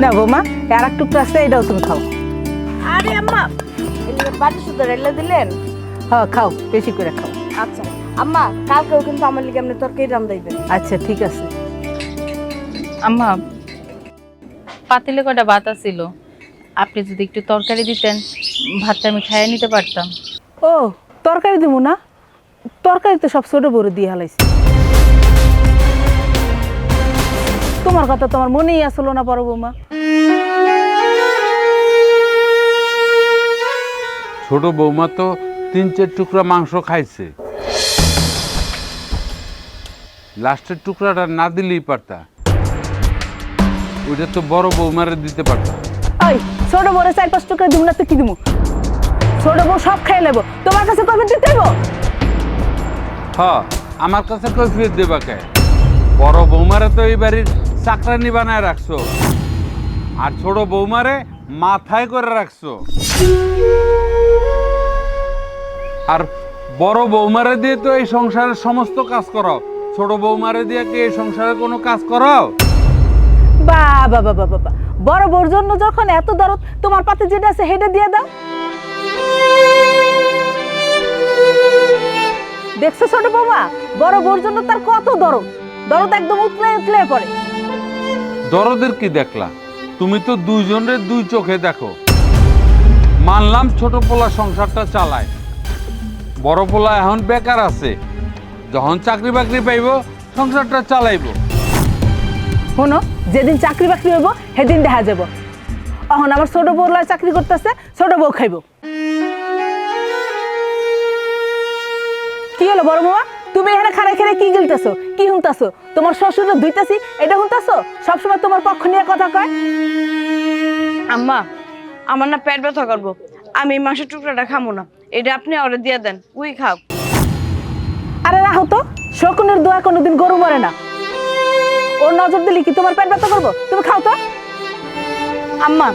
না বৌমা, আর এক টুকরা আছে, এটাও তুমি খাও। আরে আম্মা, এদিকে বাটি শুদ্ধ রেলে দিলেন? হ্যাঁ খাও, বেশি করে খাও। আচ্ছা আম্মা, কালকেও কিন্তু আমার লিগে আপনি তরকারি রান্দাইবেন। আচ্ছা ঠিক আছে। আম্মা, পাতিলে কটা ভাত ছিল, আপনি যদি একটু তরকারি দিতেন, ভাতটা আমি খাইয়ে নিতে পারতাম। ও তরকারি দিব না? তরকারি তো সব ছোট বড় দিয়ে হালাইছি। তোমার কথা তোমার মনেই আসলো না বড় বৌমা। ছোট বৌমা তো 3-4 টুকরা মাংস খাইছে, লাস্টের টুকরাটা না দিলেই পারতা, ওইটা তো বড় বৌমারে দিতে পারতা। ওই ছোট বড় 4-5 টুকরা দিব না তো কি দিব? ছোট বউ সব খাই নেবো, তোমার কাছে কবে দিতে হইব? হ্যাঁ, আমার কাছে কৈফিয়ত দেবা কে? বড় বৌমারে তো এই বাড়ির চাকরানি বানায় রাখছো, আর ছোট বৌমারে মাথায় করে রাখছো। আর বড় বৌমারে দিয়ে তো এই সংসারের সমস্ত কাজ করাও, ছোট বৌমারে দিয়ে কি এই সংসারের কোনো কাজ করাও? বাবা বাবা বাবা, বড় বউর জন্য যখন এত দরদ, তোমার পাতে যেটা আছে হেডে দিয়ে দাও। দেখছো ছোট বৌমা, বড় বউর জন্য তার কত দরদ, দরদ একদম উতলে উতলে পড়ে। দরদের কি দেখলা? তুমি তো দুইজনের দুই চোখে দেখো। মানলাম ছোট পোলা সংসারটা চালায়, বড় পোলা এখন বেকার আছে, যখন চাকরি বাকরি পাইব সংসারটা চালাইব। শোনো, যেদিন চাকরি বাকরি হইব সেদিন দেখা যাব। এখন আমার ছোট বউলা চাকরি করতেছে, ছোট বউ খাইব। কি হলো বড় বৌমা, তুমি এখানে খাড়াই খাড়াই কি গিলতেছো, কি শুনতাছো? তোমার শ্বশুর দুইতাছি এটা শুনতাছো? সবসময় তোমার পক্ষ নিয়ে কথা কয়। আম্মা, আমার না পেট ব্যথা করবো, আমি এই মাংসের টুকরাটা খামো না, এটা আপনি ওরে দিয়ে দেন, উই খাও। আরে রাহো তো, শকুনের দোয়া কোনোদিন গরু মরে না। ওর নজর দিলে কি তোমার পেট ব্যথা করবো? তুমি খাও তো। আম্মা,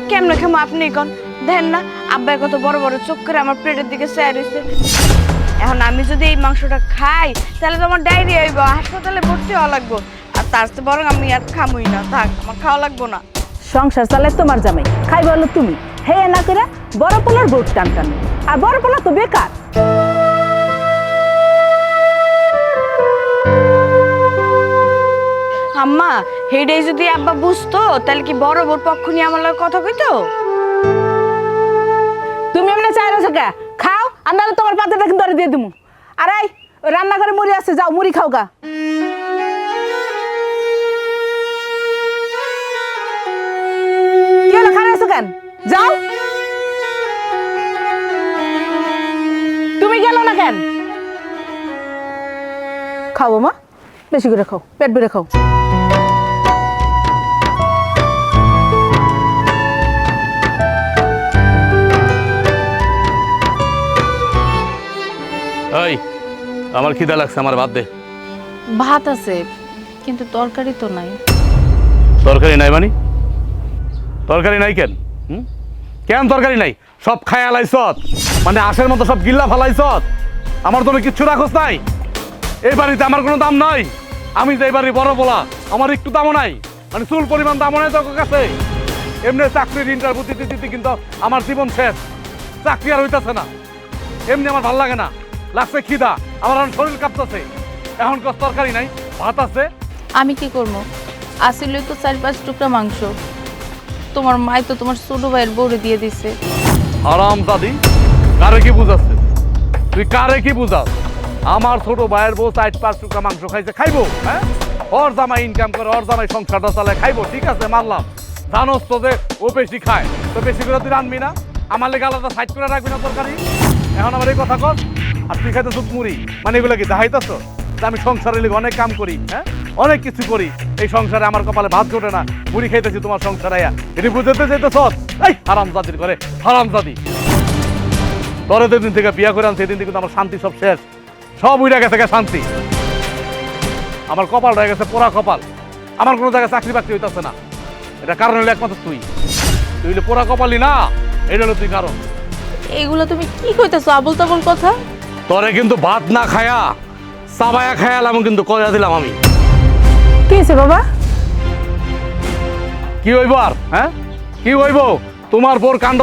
কেমনে খামো আপনি কোন? দেখেন না আব্বাই কত বড় বড় চোখ করে আমার পেটের দিকে চেয়ে রয়েছে। এখন আমি যদি এই মাংসটা খাই তাহলে তো আমার ডায়রিয়া হইব, হাসপাতালে ভর্তি হওয়া লাগবো। আর তার চেয়ে বরং আমি আর খামুই না, থাক, আমার খাওয়া লাগবো না। সংসার চালায় তোমার জামাই, খাই বলো তুমি। হে না করে বড় পোলার ভোট টান টানে, আর বড় পোলা তো বেকার। আম্মা, হেডেই যদি আব্বা বুঝতো তাহলে কি বড় বড় পক্ষ নিয়ে আমার লগে কথা কইতো? তুমি এমনি চাই রয়েছো কে? খাও, আর নাহলে তোমার পাতেটা কিন্তু দিয়ে দিমু। আর এই রান্নাঘরে মুড়ি আছে, যাও মুড়ি খাও গা। কি হলো, খারাপ আছো কেন? যাও। তুমি গেল না কেন? খাও মা, বেশি করে খাও, পেট ভরে খাও। এই, আমার খিদা লাগছে, আমার ভাত দে। ভাত আছে, কিন্তু তরকারি তো নাই। তরকারি নাই মানে? তরকারি নাই কেন? কেন তরকারি নাই? সব খায় আলাইছত, মানে আশের মতো সব গিল্লা ফালাইছত। আমার জন্য কিচ্ছু রাখোস নাই? এই বাড়িতে আমার কোনো দাম নাই। আমি যে এই বাড়ির বড় বলা, আমার একটু দামও নাই, মানে চুল পরিমাণ দামও নাই তোর কাছে। এমনি চাকরির ইন্টারভিউ দিতে দিতে কিন্তু আমার জীবন শেষ, চাকরি আর হইতেছে না। এমনি আমার ভাল লাগে না, লাগছে খিদা, আমার এখন শরীর কাঁপতেছে। এখন কস তরকারি নাই, ভাত আছে। আমি কি করবো? আসলে তো 4-5 টুকরা মাংস, তোমার মাই তো তোমার ছোট ভাইয়ের বউরে দিয়ে দিছে। আরাম দাদি, কারে কি বুঝাচ্ছে? তুই কারে কি বুঝাস? আমার ছোট ভাইয়ের বউ 4-5 টুকরা মাংস খাইছে, খাইবো? হ্যাঁ, ওর জামাই ইনকাম করে, ওর জামাই সংসারটা চালায়, খাইবো, ঠিক আছে মানলাম। জানোস তো যে ও বেশি খায়, তো বেশি করে তুই রানবি না, আমার লেগে আলাদা সাইড করে রাখবি না তরকারি। এখন আমার এই কথা কর, আর তুই খাইতে চুপ মুড়ি, মানে এগুলো কি দেখাইতেছ যে আমি সংসারের লেগে অনেক কাম করি? হ্যাঁ, অনেক কিছু করি, এই সংসারে আমার কপালে ভাত জোটে না, মুড়ি খাইতেছি তোমার সংসারে। এটি বুঝতে চাইতেছ? এই হারাম জাতির করে হারাম জাতি। তোরে যেদিন থেকে বিয়া করে আনছে সেদিন থেকে কিন্তু আমার শান্তি সব শেষ, সব উইরা গেছে শান্তি। আমার কপাল রয়ে গেছে পোড়া কপাল, আমার কোনো জায়গায় চাকরি বাকরি হইতেছে না। এটা কারণ হলো একমাত্র তুই। তুই হলে পোড়া কপালই না, এটা হলো তুই কারণ। এইগুলো তুমি কি কইতাছো আবল তাবল কথা? তোরে কিন্তু ভাত না খায়া চাবায়া খায়ালাম, কিন্তু কয়া দিলাম আমি। কি হয়েছে বাবা? কি হইব আর হ্যাঁ কি হইব তোমার বোর কাণ্ড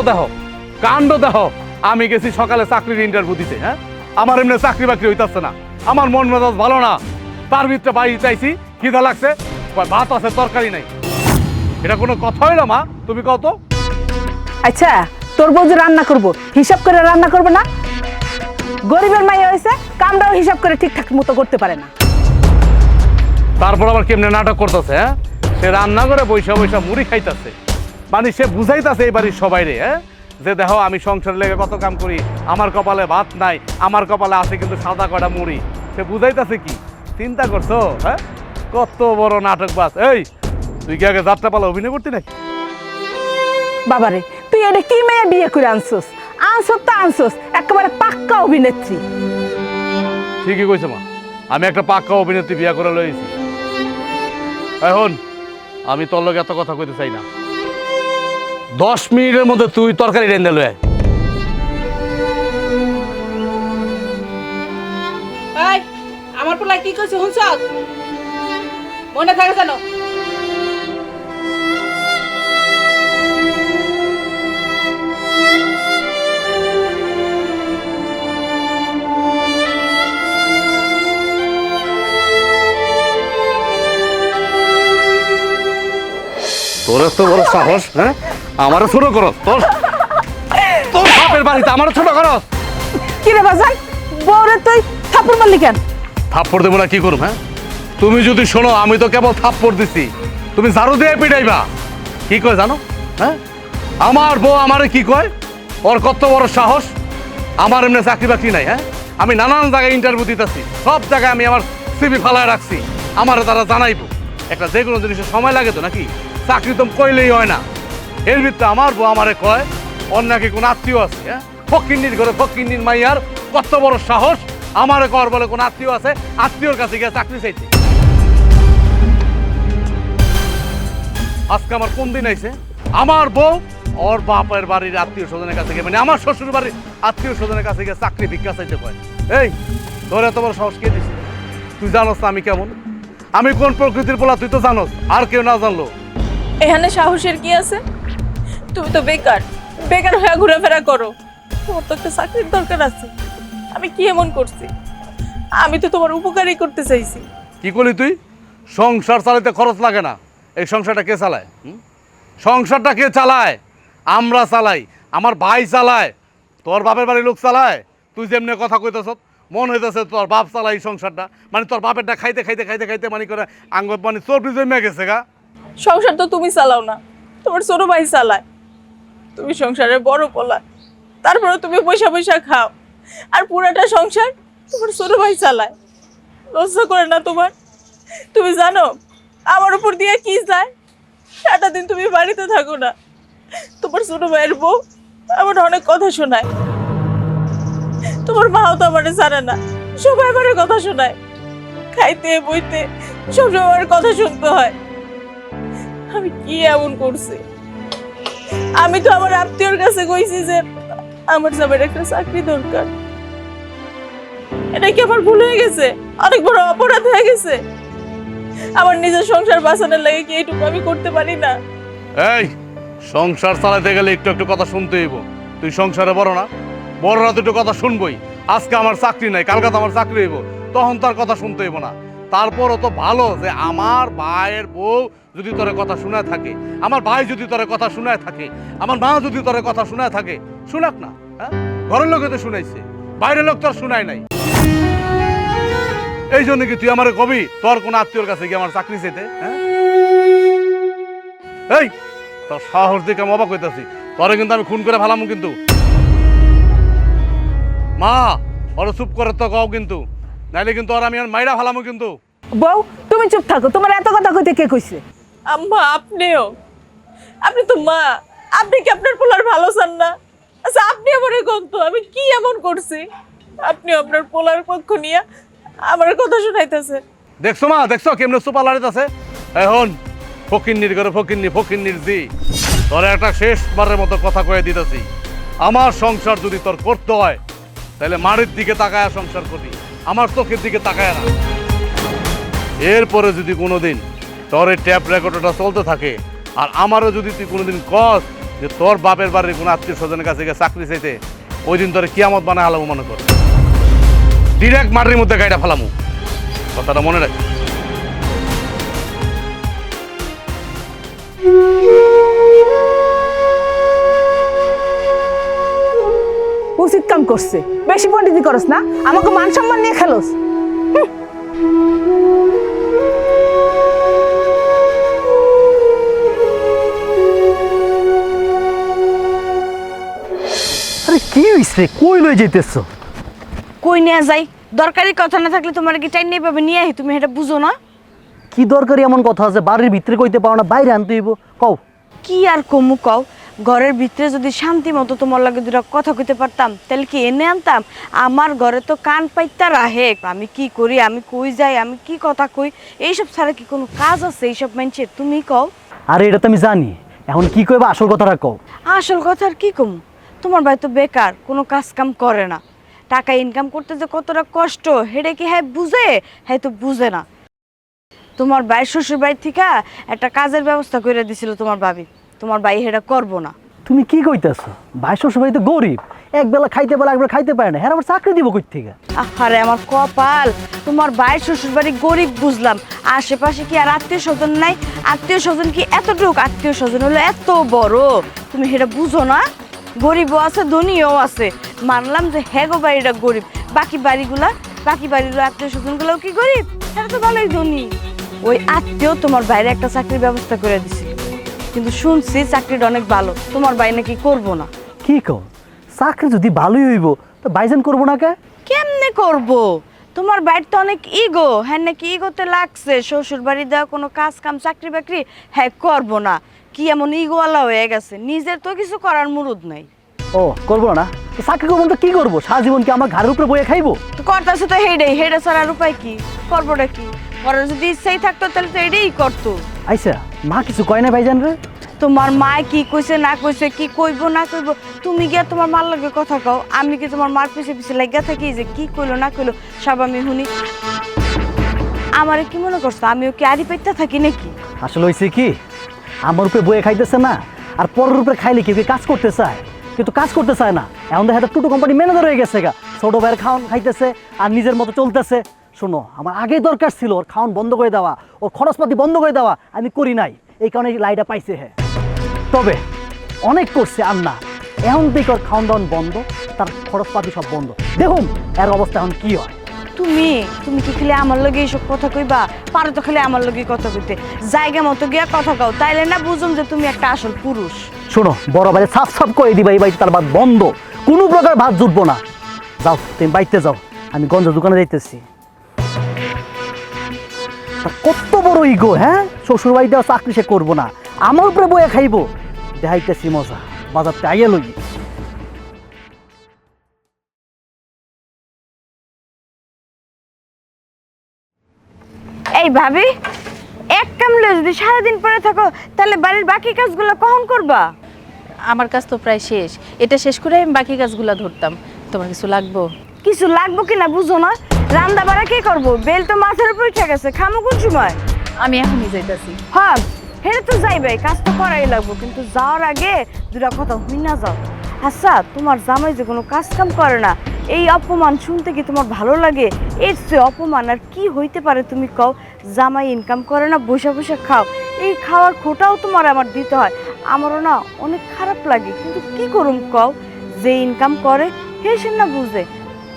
দেহ আমি গেছি সকালে চাকরির ইন্টারভিউ দিতে হ্যাঁ আমার এমনি চাকরি বাকরি হইতাছে না আমার মন মেজাজ ভালো না তার ভিতরে বাড়ি চাইছি খিদা লাগছে কয় ভাত আছে তরকারি নাই এটা কোনো কথা হইলো মা তুমি কত আচ্ছা তোর বউ যে রান্না করবো হিসাব করে রান্না করবে না? গরিবের মাইয়া হয়েছে, কামটাও হিসাব করে ঠিকঠাক মতো করতে পারে না। তারপর আবার কেমনে নাটক করতেছে হ্যাঁ সে রান্না করে বৈশা বৈশা মুড়ি খাইতেছে মানে সে বুঝাইতেছে এই বাড়ির সবাই রে হ্যাঁ যে দেখো আমি সংসার লেগে কত কাম করি আমার কপালে ভাত নাই আমার কপালে আছে কিন্তু সাদা কয়টা মুড়ি সে বুঝাইতেছে কি চিন্তা করছো হ্যাঁ কত বড় নাটক বাস এই তুই কি আগে যাত্রাপালা অভিনয় করতি নাকি বাবারে তুই এটা কি মেয়ে বিয়ে করে আনছোস তো আনছোস একেবারে পাক্কা অভিনেত্রী। ঠিকই কইছো মা আমি একটা পাক্কা অভিনেত্রী বিয়ে করে লইছি এখন আমি তোর লগে এত কথা কইতে চাই না 10 মিনিটের মধ্যে তুই তরকারি রেঁধে লয় আমার পোলা কি কইছে শুনছ মনে থাকে জানো তোর এত বড় সাহস হ্যাঁ আমারও ছোট করস তোর তোর বাপের বাড়িতে আমারও ছোট করস কি রে বাজান বউরে তুই থাপ্পড় মারলি কেন? থাপ্পড় দেবো না কি করব হ্যাঁ তুমি যদি শোনো আমি তো কেবল থাপ্পড় দিছি তুমি ঝাড়ু দিয়ে পিটাইবা কি কয় জানো হ্যাঁ আমার বউ আমারে কি কয় ওর কত বড় সাহস আমার এমনি চাকরি বাকরি নাই হ্যাঁ আমি নানান জায়গায় ইন্টারভিউ দিতেছি সব জায়গায় আমি আমার সিভি ফালায় রাখছি আমারে তারা জানাইবো একটা যে কোনো জিনিসের সময় লাগে তো নাকি চাকরি তো কইলেই হয় না এর ভিতরে আমার বউ আমারে কয় ওর নাকি কোনো আত্মীয় আছে হ্যাঁ ফকিন্নির ঘরে ফকিন্নির মাইয়ার কত বড় সাহস আমারে কর বলে কোন আত্মীয় আছে আত্মীয়র কাছে গিয়ে চাকরি চাইছে আজকে আমার কোন দিন আইছে আমার বউ ওর বাপের বাড়ির আত্মীয় স্বজনের কাছে গিয়ে মানে আমার শ্বশুর বাড়ির আত্মীয় স্বজনের কাছে গিয়ে চাকরি ভিক্ষা চাইতে কয় এই তোর এত বড় সাহস কে দিছে তুই জানোস না আমি কেমন আমি কোন প্রকৃতির পোলা তুই তো জানোস আর কেউ না জানলো এখানে সাহসের কি আছে? তুমি তো বেকার বেকার হয়ে ঘোরাফেরা করো তোমার তো একটা চাকরির দরকার আছে আমি কি এমন করছি আমি তো তোমার উপকারই করতে চাইছি কি করলি তুই সংসার চালাতে খরচ লাগে না এই সংসারটা কে চালায় সংসারটা কে চালায় আমরা চালাই আমার ভাই চালায় তোর বাপের বাড়ির লোক চালায় তুই যেমনি কথা কইতেছ মন হইতেছে তোর বাপ চালাই এই সংসারটা মানে তোর বাপেরটা খাইতে খাইতে খাইতে খাইতে মানে করে আঙ্গ মানে চর্বি জমে গেছে গা সংসার তো তুমি চালাও না তোমার ছোট ভাই চালায় তুমি সংসারের বড় পোলা তারপরে তুমি পয়সা পয়সা খাও আর পুরাটা সংসার তোমার ছোট ভাই চালায় লজ্জা করে না তোমার তুমি জানো আমার উপর দিয়ে কি যায় সারাটা দিন তুমি বাড়িতে থাকো না তোমার ছোট ভাইয়ের বউ আমার অনেক কথা শোনায় তোমার মাও তো আমার জানে না সবাই আমার কথা শোনায় খাইতে বইতে সবসময় আমার কথা শুনতে হয় আমি কি এমন করছি আমি তো আমার আত্মীয়র কাছে কইছি যে আমার জামাইয়ের একটা চাকরি দরকার এটা কি আমার ভুল হয়ে গেছে অনেক বড় অপরাধ হয়ে গেছে আমার নিজের সংসার বাঁচানোর লাগে কি এইটুকু আমি করতে পারি না এই সংসার চালাতে গেলে একটু একটু কথা শুনতে হইব তুই সংসারে বড় না বড়রা দুটো কথা শুনবই আজকে আমার চাকরি নাই কালকে তো আমার চাকরি হইব তখন তার কথা শুনতে হইব না তারপরও তো ভালো যে আমার ভাইয়ের বউ যদি তোর কথা শোনায় থাকে আমার ভাই যদি তোর কথা শোনায় থাকে আমার মা যদি তোর কথা শোনায় থাকে শুনাক না হ্যাঁ ঘরের লোকে তো শুনাইছে বাইরের লোক তোর শোনায় নাই এই জন্য কি তুই আমার কবি তোর কোন আত্মীয়র কাছে গিয়ে আমার চাকরি চেতে হ্যাঁ এই তোর সাহস দেখে আমি অবাক হইতেছি তোরে কিন্তু আমি খুন করে ফেলাম কিন্তু মা ওরা চুপ করে তো কও কিন্তু নাইলে কিন্তু আর আমি আর মাইরা ফেলামো কিন্তু বউ তুমি চুপ থাকো তোমার এত কথা কইতে কে কইছে? আম্মা আপনিও আপনি তো মা আপনি কি আপনার পোলার ভালো চান না আচ্ছা আপনি আমার কোন তো আমি কি এমন করছি আপনি আপনার পোলার পক্ষ নিয়ে আমার কথা শুনাইতেছে দেখছো মা দেখছো কেমনে সুপার লাড়িতেছে এখন ফকিন্নির ঘরে ফকিন্নির জি তোর একটা শেষবারের মতো কথা কয়ে দিতেছি আমার সংসার যদি তোর করতে হয় তাহলে মাড়ির দিকে তাকায় সংসার করবি আমার চোখের দিকে তাকায় না এরপরে যদি কোনোদিন তোর এই ট্যাপ রেকর্ডটা চলতে থাকে আর আমারও যদি তুই কোনোদিন কস যে তোর বাপের বাড়ির কোনো আত্মীয় স্বজনের কাছে গিয়ে চাকরি চাইতে, ওই দিন তোর কিয়ামত বানায় হালামু মনে কর। ডিরেক্ট মাটির মধ্যে গাড়িটা ফালামু, কথাটা মনে রাখ। উচিত কাম করছে, বেশি পণ্ডিতি করস না, আমাকে মান সম্মান নিয়ে খেলোস। আরে কি হইছে, কই লই যাইতেছ? কই নিয়ে যাই? দরকারি কথা না থাকলে তোমার কি টাইম নেই পাবে নিয়ে আহি, তুমি এটা বুঝো না? কি দরকারি এমন কথা আছে বাড়ির ভিতরে কইতে পারো না, বাইরে আনতে হইব? কও। কি আর কমু কও, ঘরের ভিতরে যদি শান্তি মতো তোমার লাগে দুটা কথা কইতে পারতাম তাহলে কি এনে আনতাম? আমার ঘরে তো কান পাইতা রাহে, আমি কি করি, আমি কই যাই, আমি কি কথা কই, এইসব ছাড়া কি কোনো কাজ আছে এইসব মানুষের? তুমি কও। আরে এটা তো আমি জানি, এখন কি কইবা আসল কথাটা কও। আসল কথা আর কি কমু, তোমার ভাই তো বেকার, কোনো কাজ কাম করে না, টাকা ইনকাম করতে যে কতটা কষ্ট হেডে কি হ্যাঁ বুঝে? হ্যাঁ তো বুঝে না। তোমার ভাই শ্বশুর বাড়ি থেকে একটা কাজের ব্যবস্থা করে দিছিল তোমার ভাবি, তোমার ভাই হেটা করবো না। তুমি কি কইতেছ? ভাই শ্বশুর বাড়ি তো গরিব, এক বেলা খাইতে পারে একবার খাইতে পারে না, হ্যাঁ আবার চাকরি দিব কই থেকে? আরে আমার কপাল, তোমার ভাইয়ের শ্বশুর বাড়ি গরিব বুঝলাম, আশেপাশে কি আর আত্মীয় স্বজন নাই? আত্মীয় স্বজন কি এতটুক? আত্মীয় স্বজন হলো এত বড়, তুমি সেটা বুঝো না? গরিবও আছে ধনীও আছে, মানলাম যে হ্যাঁ গো বাড়িটা গরিব, বাকি বাড়ির আত্মীয় স্বজনগুলোও কি গরিব? সেটা তো ভালোই ধনী। ওই আত্মীয় তোমার বাইরে একটা চাকরির ব্যবস্থা করে দিছে, কিন্তু শুনছি চাকরিটা অনেক ভালো, তোমার ভাই নাকি করবো না। কি কও? চাকরি যদি ভালোই হইব তো বাইজান করবো না কে? কেমনে করব? তোমার বাড়ির তো অনেক ইগো, হ্যাঁ নাকি ইগোতে লাগছে শ্বশুর বাড়ি দেওয়া কোনো কাজ কাম চাকরি বাকরি হ্যাঁ করবো না, কি এমন ইগোওয়ালা হয়ে গেছে, নিজের তো কিছু করার মুরুদ নাই। ও করবো না? তো চাকরি করবো না তো কি করবো? সারা জীবন কি আমার ঘরের উপরে বইয়ে খাইবো? তো করতেছে তো হেডে ছাড়ার উপায় কি? করবোটা কি? করার যদি ইচ্ছাই থাকতো তাহলে তো এটাই করতো। আইসা মা কিছু কয় না ভাইজান রে? তোমার মা কি কইছে না কইছে, কি কইবো না কইবো, তুমি গিয়া তোমার মার লাগে কথা কও, আমি কি তোমার মার পিছে পিছে লাগিয়া থাকি যে কি কইলো না কইলো সব আমি শুনি? আমারে কি মনে করছো আমিও কি আড়ি পেতে থাকি নাকি? আসলে হয়েছে কি, আমার উপরে বইয়ে খাইতেছে না, আর পরের উপরে খাইলে কেউ কাজ করতে চায়, কিন্তু কাজ করতে চায় না। এখন দেখা টুটু কোম্পানি ম্যানেজার হয়ে গেছে গা, ছোট ভাইয়ের খাওয়ান খাইতেছে আর নিজের মতো চলতেছে। শোনো, আমার আগে দরকার ছিল ওর খাওয়ান বন্ধ করে দেওয়া, ওর খরচপাতি বন্ধ করে দেওয়া, আমি করি নাই, এই কারণে লাইটা পাইছে। হ্যাঁ তবে অনেক করছে আর না, এখন থেকে ওর খাওয়ান দাওয়ান বন্ধ, তার খরচপাতি সব বন্ধ। দেখুন এর অবস্থা এখন কি হয়। তুমি কি খালি আমার লগে এইসব কথা কইবা? পারো তো খালি আমার লগে কথা কইতে, জায়গা মতো গিয়া কথা কও, তাইলে না বুঝুম যে তুমি একটা আসল পুরুষ। শোনো, বড় ভাই সাফ সাফ করে দিবা এই বাড়িতে তার ভাত বন্ধ, কোনো প্রকার ভাত জুটবো না। যাও তুমি বাইতে যাও, আমি গঞ্জ দোকানে যাইতেছি। কত বড় ইগো, হ্যাঁ শ্বশুর বাড়িতে চাকরি সে করবো না, আমার উপরে বয়ে খাইবো, দেখাইতেছি মজা, বাজারতে আইয়া লই। এই ভাবি, এক কামলে যদি সারাদিন পরে থাকো তাহলে বাড়ির বাকি কাজগুলো কখন করবা? আমার কাজ তো প্রায় শেষ, এটা শেষ করে আমি বাকি কাজগুলো ধরতাম। তোমার কিছু লাগবো? কিছু লাগবো কিনা বুঝো না? রান্না বাড়া কে করবো? বেল তো মাথার উপর উঠে গেছে, খামো কোন সময়? আমি এখনই যাইতাছি। হ্যাঁ হেরে তো যাইবে, কাজ তো করাই লাগবো, কিন্তু যাওয়ার আগে দুটা কথা হই না যাও। আচ্ছা তোমার জামাই যে কোনো কাজ কাম করে না, এই অপমান শুনতে কি তোমার ভালো লাগে? এর চেয়ে অপমান আর কি হইতে পারে তুমি কও? জামাই ইনকাম করে না, বসে বসে খাও, এই খাওয়ার খোটাও তোমার আমার দিতে হয়, আমারও না অনেক খারাপ লাগে, কিন্তু কি করুম কও? যে ইনকাম করে সে না বুঝে,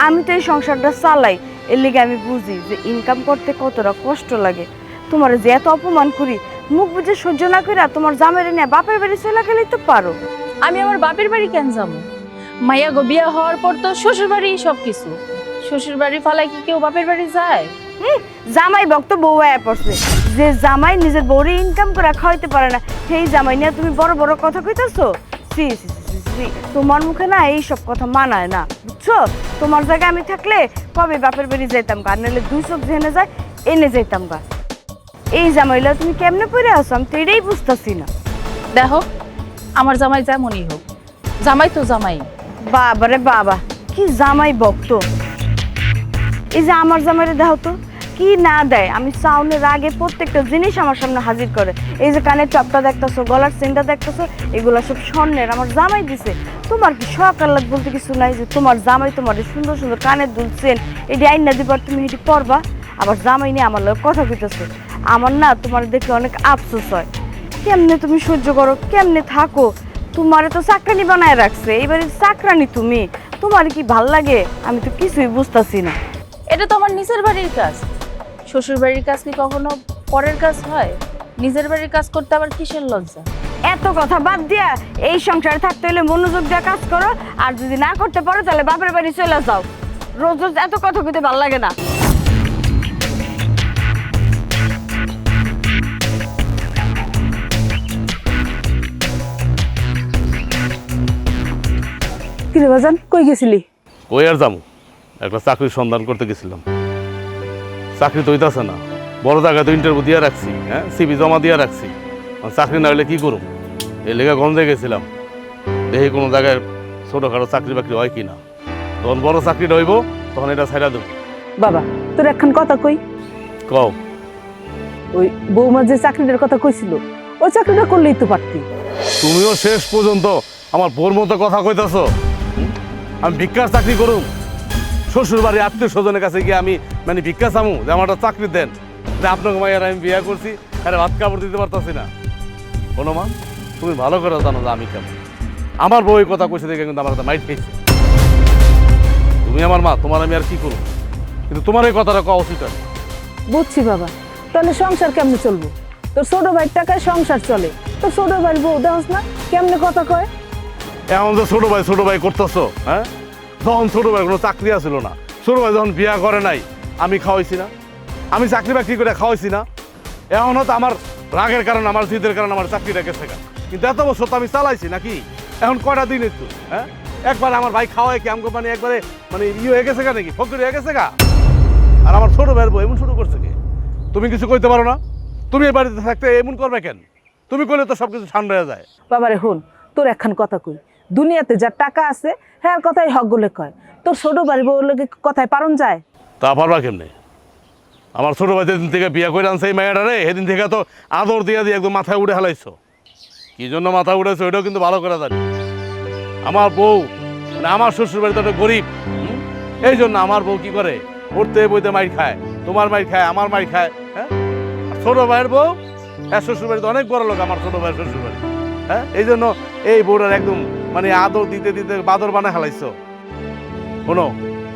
আমি তো এই সংসারটা চালাই, এর লিগে আমি বুঝি যে ইনকাম করতে কতটা কষ্ট লাগে। তোমার যে এত অপমান করি, মুখ বুঝে সহ্য না করে তোমার জামাইরে নিয়ে বাপের বাড়ি চলে গেলেই তো পারো। আমি আমার বাপের বাড়ি কেন যাবো? মাইয়া গো বিয়া হওয়ার পর তো শ্বশুর বাড়ি সব কিছু, শ্বশুর বাড়ি ফালাই কি কেউ বাপের বাড়ি যায়? জামাই ভক্ত বউ আয়া পড়ছে, যে জামাই নিজের বউরে ইনকাম করে খাওয়াইতে পারে না, সেই জামাই নিয়ে তুমি বড় বড় কথা কইতাছো? সি সি সি সি, তোমার মুখে না এইসব কথা মানায় না, বুঝছো? তোমার জায়গায় আমি থাকলে কবে বাপের বাড়ি যাইতাম গা, নাহলে দুই চোখ জেনে যায় এনে যাইতাম গা। এই জামাইলা তুমি কেমনে পড়ে আসো আমি তো এটাই বুঝতেছি না। দেখো, আমার জামাই যেমনই হোক, জামাই তো জামাই। বাবা রে বাবা, কি জামাই ভক্ত! এই যে আমার জামাইরে দেখো তো, কি না দেয়, আমি সাউনের আগে প্রত্যেকটা জিনিস আমার সামনে হাজির করে। এই যে কানের টপটা দেখতেছো, গলার চেনটা দেখতেছো, এগুলো সব স্বর্ণের, আমার জামাই দিছে। তোমার কি শখ আহ্লাদ বলতে কিছু নাই যে তোমার জামাই তোমার এই সুন্দর সুন্দর কানের দুল চেন এটি আইনা দিবার, তুমি এটি পরবা? আবার জামাই নিয়ে আমার লোক কথা কইতেছো। আমার না তোমার দেখে অনেক আফসোস হয়। কেমনে তুমি সহ্য করো, কেমনে থাকো? তোমারে তো চাকরানি বানায় রাখছে, এইবারে চাকরানি তুমি, তোমার কি ভাল লাগে? আমি তো কিছুই বুঝতাছি না। এটা তো আমার নিজের বাড়ির কাজ। শ্বশুর বাড়ির কাজ কি কখনো পরের কাজ হয়? নিজের বাড়ির কাজ করতে আবার কিসের লজ্জা? এত কথা বাদ দিয়া এই সংসারে থাকতে হলে মনোযোগ দিয়ে কাজ করো, আর যদি না করতে পারো তাহলে বাপের বাড়ি চলে যাও। রোজ রোজ এত কথা কইতে ভাল লাগে না। কিরে বাজান, কই গেছিলি? কই আর যাবো, একটা চাকরির সন্ধান করতে গেছিলাম। চাকরি তো হইতাছে না, বড় জায়গায় তো ইন্টারভিউ দিয়ে রাখছি, হ্যাঁ সিভি জমা দিয়ে রাখছি। চাকরি না হলে কি করুম, এই লেগে গঞ্জে গেছিলাম, দেখি কোনো জায়গায় ছোটোখাটো চাকরি বাকরি হয় কিনা। যখন বড় চাকরিটা হইব তখন এটা ছাইড়া দেবো। বাবা, তোর একখান কথা কই। কও। ওই বৌমা যে চাকরিটার কথা কইছিল, ওই চাকরিটা করলেই তো পারতি। তুমিও শেষ পর্যন্ত আমার বোর মতো কথা কইতাছ। আমি ভিক্ষার চাকরি করুম? শ্বশুর বাড়ি আত্মীয় স্বজনের কাছে গিয়ে আমি মানে ভিক্ষা চামু যে আমার একটা চাকরি দেন, যে আপনাকে মাইয়ার আমি বিয়ে করছি, আরে ভাত কাপড় দিতে পারতাছি না। কোনো মা, তুমি ভালো করে জানো যে আমি কেমন। আমার বউ এই কথা কইছে দেখে কিন্তু আমার মাইট খেয়েছে। তুমি আমার মা, তোমার আমি আর কি করবো, কিন্তু তোমার এই কথাটা কওয়া উচিত আছে। বুঝছি বাবা, তাহলে সংসার কেমনে চলবো? তোর ছোট ভাইয়ের টাকায় সংসার চলে, তোর ছোট ভাইয়ের বউ দেখছ না কেমনে কথা কয়। এখন যে ছোট ভাই করতেছো, হ্যাঁ যখন ছোট ভাই কোনো চাকরি আসছিল না, ছোট ভাই যখন বিয়া করে নাই, আমি খাওয়াইছি না, আমি চাকরি বাকরি করে খাওয়াইছি না। এখন হয়তো আমার রাগের কারণে, আমার জিদের কারণে আমার চাকরিটা গেছে গা, কিন্তু এত বছর তো আমি চালাইছি নাকি। এখন কয়টা দিন একটু, হ্যাঁ একবার আমার ভাই খাওয়াই কি আমাকে মানে একবারে মানে হয়ে গেছে গা নাকি, ফকির হয়ে গেছে গা। আর আমার ছোট ভাইয়ের বউ এমন শুরু করছে কি? তুমি কিছু কইতে পারো না? তুমি এই বাড়িতে থাকতে এমন করবে কেন? তুমি করলে তো সবকিছু ঠান্ডা হয়ে যায়। বাবারে হন, তোর একখান কথা কই, দুনিয়াতে যার টাকা আছে হ্যাঁ কথাই হক বলে কয়, তোর ছোট বাড়ি বউর লোকে কথায় পারন যায়? তা পারবা কেমনে? আমার ছোট ভাই যেদিন থেকে বিয়া করে আনছে এই মায়াটা রে, সেদিন থেকে তো আদর দিয়ে দিয়ে একদম মাথায় উঠে হেলাইছো। কি জন্য মাথা উঠেছো ওইটাও কিন্তু ভালো করে জানি। আমার বউ মানে আমার শ্বশুর বাড়িতে একটা গরিব, এই জন্য আমার বউ কি করে, উঠতে বইতে মাইর খায়, তোমার মাইর খায়, আমার মাইর খায়। হ্যাঁ ছোট ভাইয়ের বউ শ্বশুর বাড়িতে অনেক বড় লোক, আমার ছোট ভাইয়ের শ্বশুর বাড়ি। হ্যাঁ এই জন্য এই বউটার একদম মানে আদর দিতে দিতে বাদর বানায় হেলাইছো। শোনো,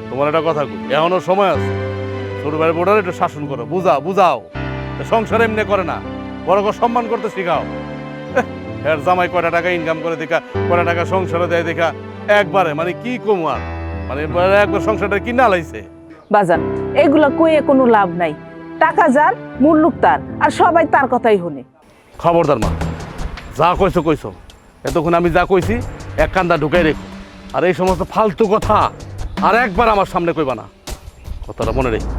তোমার একটা কথা কই, এখনো সময় আছে। ছোট ভাইয়ের বউটার একটু শাসন করো, বুঝাও। সংসার এমনি করে না, বড় করে সম্মান করতে শিখাও। এর জামাই কয়টা টাকা ইনকাম করে দেখা, কয়টা টাকা সংসারে দেয় দেখা, একবারে মানে কি কম আর মানে একবার সংসারটা কিনা লাইছে। বাজান, এগুলা কইয়ে কোনো লাভ নাই, টাকা যার মুল্লুক তার, আর সবাই তার কথাই হনে। খবরদার মা, যা কইছো এতক্ষণ আমি যা কইছি এক কান্দা ঢুকাই রেখো। আর এই সমস্ত ফালতু কথা আর একবার আমার সামনে কইবা না, কথাটা মনে রেখো।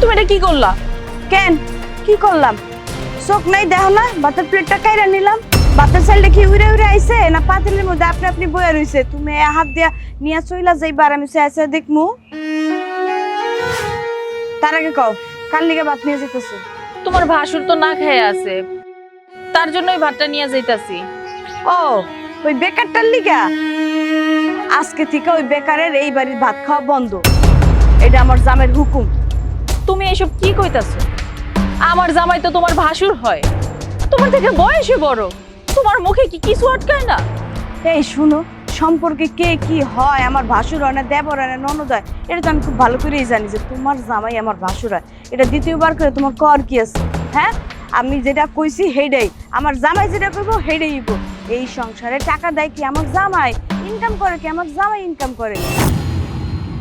তুমি এটা কি করলা? কেন কি করলাম? চোখ নাই দেখো না, ভাতের প্লেটটা কাইরা নিলাম। ভাতের চাইলে কি উড়ে উড়ে আইছে না পাতিলের মধ্যে আপনি আপনি বয়ে রইছে? তুমি হাত দিয়া নিয়ে চইলা যাইবার, আমি চাইছে দেখমু। তার আগে কও, কার লিগে ভাত নিয়ে যেতেছো? তোমার ভাসুর তো না খেয়ে আছে, তার জন্যই ভাতটা নিয়ে যাইতাছি। ও, ওই বেকারটার লিগা? আজকে থেকে ওই বেকারের এই বাড়ির ভাত খাওয়া বন্ধ, এটা আমার জামের হুকুম। তুমি এসব কি কইতাছো? আমার জামাই তো তোমার ভাসুর হয়, তোমার থেকে বয়সে বড়, তোমার মুখে কি কিছু আটকায় না? এই শুনো, সম্পর্কে কে কি হয়, আমার ভাসুর হয় না দেবর হয় না ননদ হয়, এটা তো আমি খুব ভালো করেই জানি যে তোমার জামাই আমার ভাসুর হয়। এটা দ্বিতীয়বার করে তোমার কর কি আছে? হ্যাঁ, আমি যেটা কইছি সেইটাই, আমার জামাই যেটা করবো সেইটাই হইব। এই সংসারে টাকা দেয় কি আমার জামাই, ইনকাম করে কি আমার জামাই ইনকাম করে।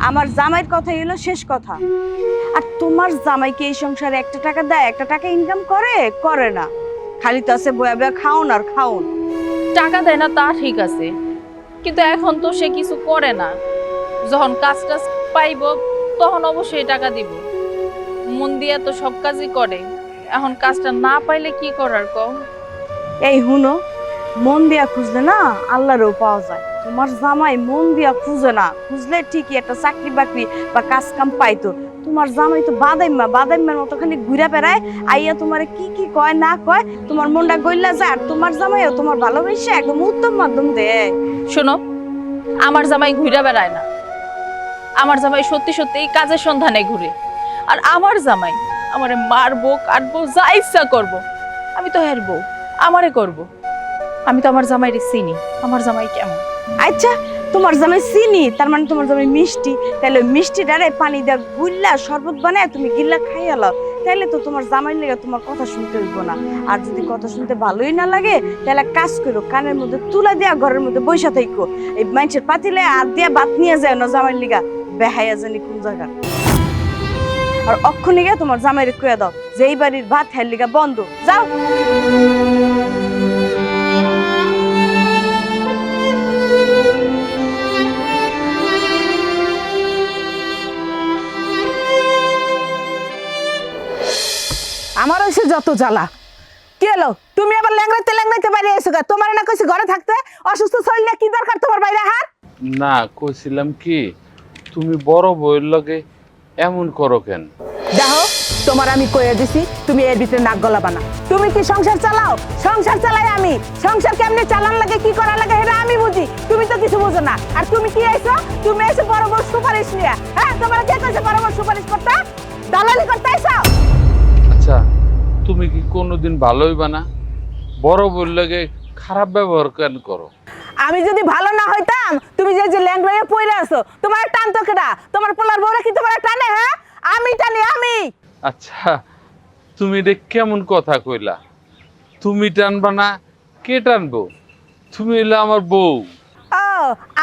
আমার জামাইয়ের কথাই হলো শেষ কথা। আর তোমার জামাইকে এই সংসারে একটা টাকা দেয়, একটা টাকা ইনকাম করে না, খালি তো আছে বয়া বয়া খাওন আর খাওন। টাকা দেয় না তা ঠিক আছে, কিন্তু এখন তো সে কিছু করে না, যখন কাজ টাজ পাইব তখন অবশ্যই টাকা দিব। মন দিয়া তো সব কাজই করে, এখন কাজটা না পাইলে কি করার কও? এই হুনো, মন দিয়া খুঁজলে না আল্লাহরও পাওয়া যায়। তোমার জামাই মন দিয়া খুঁজে না, খুঁজলে ঠিকই একটা চাকরি বাকরি বা কাজ কাম পাইতো। তোমার জামাই তো বাদাইম্মার মতো খালি ঘুরে বেড়ায়, আইয়া তোমারে কি কি কয় না কয়, তোমার মনটা গইলা যায়। আর তোমার জামাইও তোমার ভালোবাসে একদম উত্তম মাধ্যম দেয়। শোনো, আমার জামাই ঘুরে বেড়ায় না, আমার জামাই সত্যি সত্যি এই কাজের সন্ধানে ঘুরে। আর আমার জামাই আমারে মারবো কাটবো যা ইচ্ছা করবো, আমি তো হেরবো, আমারে করব। আমি তো আমার জামাইরে চিনি, আমার জামাই কেমন। আচ্ছা, তোমার জামাই চিনি, তার মানে তোমার জামাই মিষ্টি। তাহলে মিষ্টি ডারে পানি দিয়ে গুল্লা শরবত বানায় তুমি গিল্লা খাইয়া লাও, তাহলে তো তোমার জামাই লেগে তোমার কথা শুনতে হইব না। আর যদি কথা শুনতে ভালোই না লাগে, তাহলে কাজ করো, কানের মধ্যে তুলা দিয়া ঘরের মধ্যে বৈশা থাইকো। এই মানুষের পাতিলে আর দিয়া ভাত নিয়ে যায় না জামাই লিগা, বেহাইয়া জানি কোন জায়গা। আর অক্ষণে গিয়ে তোমার জামাইরে কইয়া দাও যে এই বাড়ির ভাত হ্যার লিগা বন্ধ, যাও। আমার হয়েছে যত জ্বালা। কি হলো, তুমি আবার ল্যাংড়াইতে বাইরে এসো গা? তোমার না কইছি ঘরে থাকতে, অসুস্থ শরীর নিয়ে কি দরকার তোমার বাইরে হার? না, কইছিলাম কি, তুমি বড় বউয়ের লগে এমন করো কেন? দেখো, তোমার আমি কইয়া দিছি, তুমি এর ভিতরে নাক গলাবা না। তুমি কি সংসার চালাও? সংসার চালাই আমি। সংসার কেমনে চালান লাগে, কি করা লাগে এটা আমি বুঝি, তুমি তো কিছু বুঝো না। আর তুমি কি আইছো? তুমি এসে বড় বড় সুপারিশ নিয়ে। হ্যাঁ, তোমার কে কইছে বড় বড় সুপারিশ করতে? দালালি করতে আইছো? আচ্ছা, তুমি কি কোনোদিন ভালো হইবা না? বড় বউয়ের লগে খারাপ ব্যবহার কেন করো? আমি যদি ভালো না হইতাম, তুমি যে ল্যাংড়াইয়ে পইরা আছো, তোমার টান তো কেডা? তোমার পোলার বউরা কি তোমার টানে? হ্যাঁ, আমি টানি, আমি। আচ্ছা, তুমি এটা কেমন কথা কইলা? তুমি টানবা না, কে টানবো? তুমি হইলে আমার বউ। ও,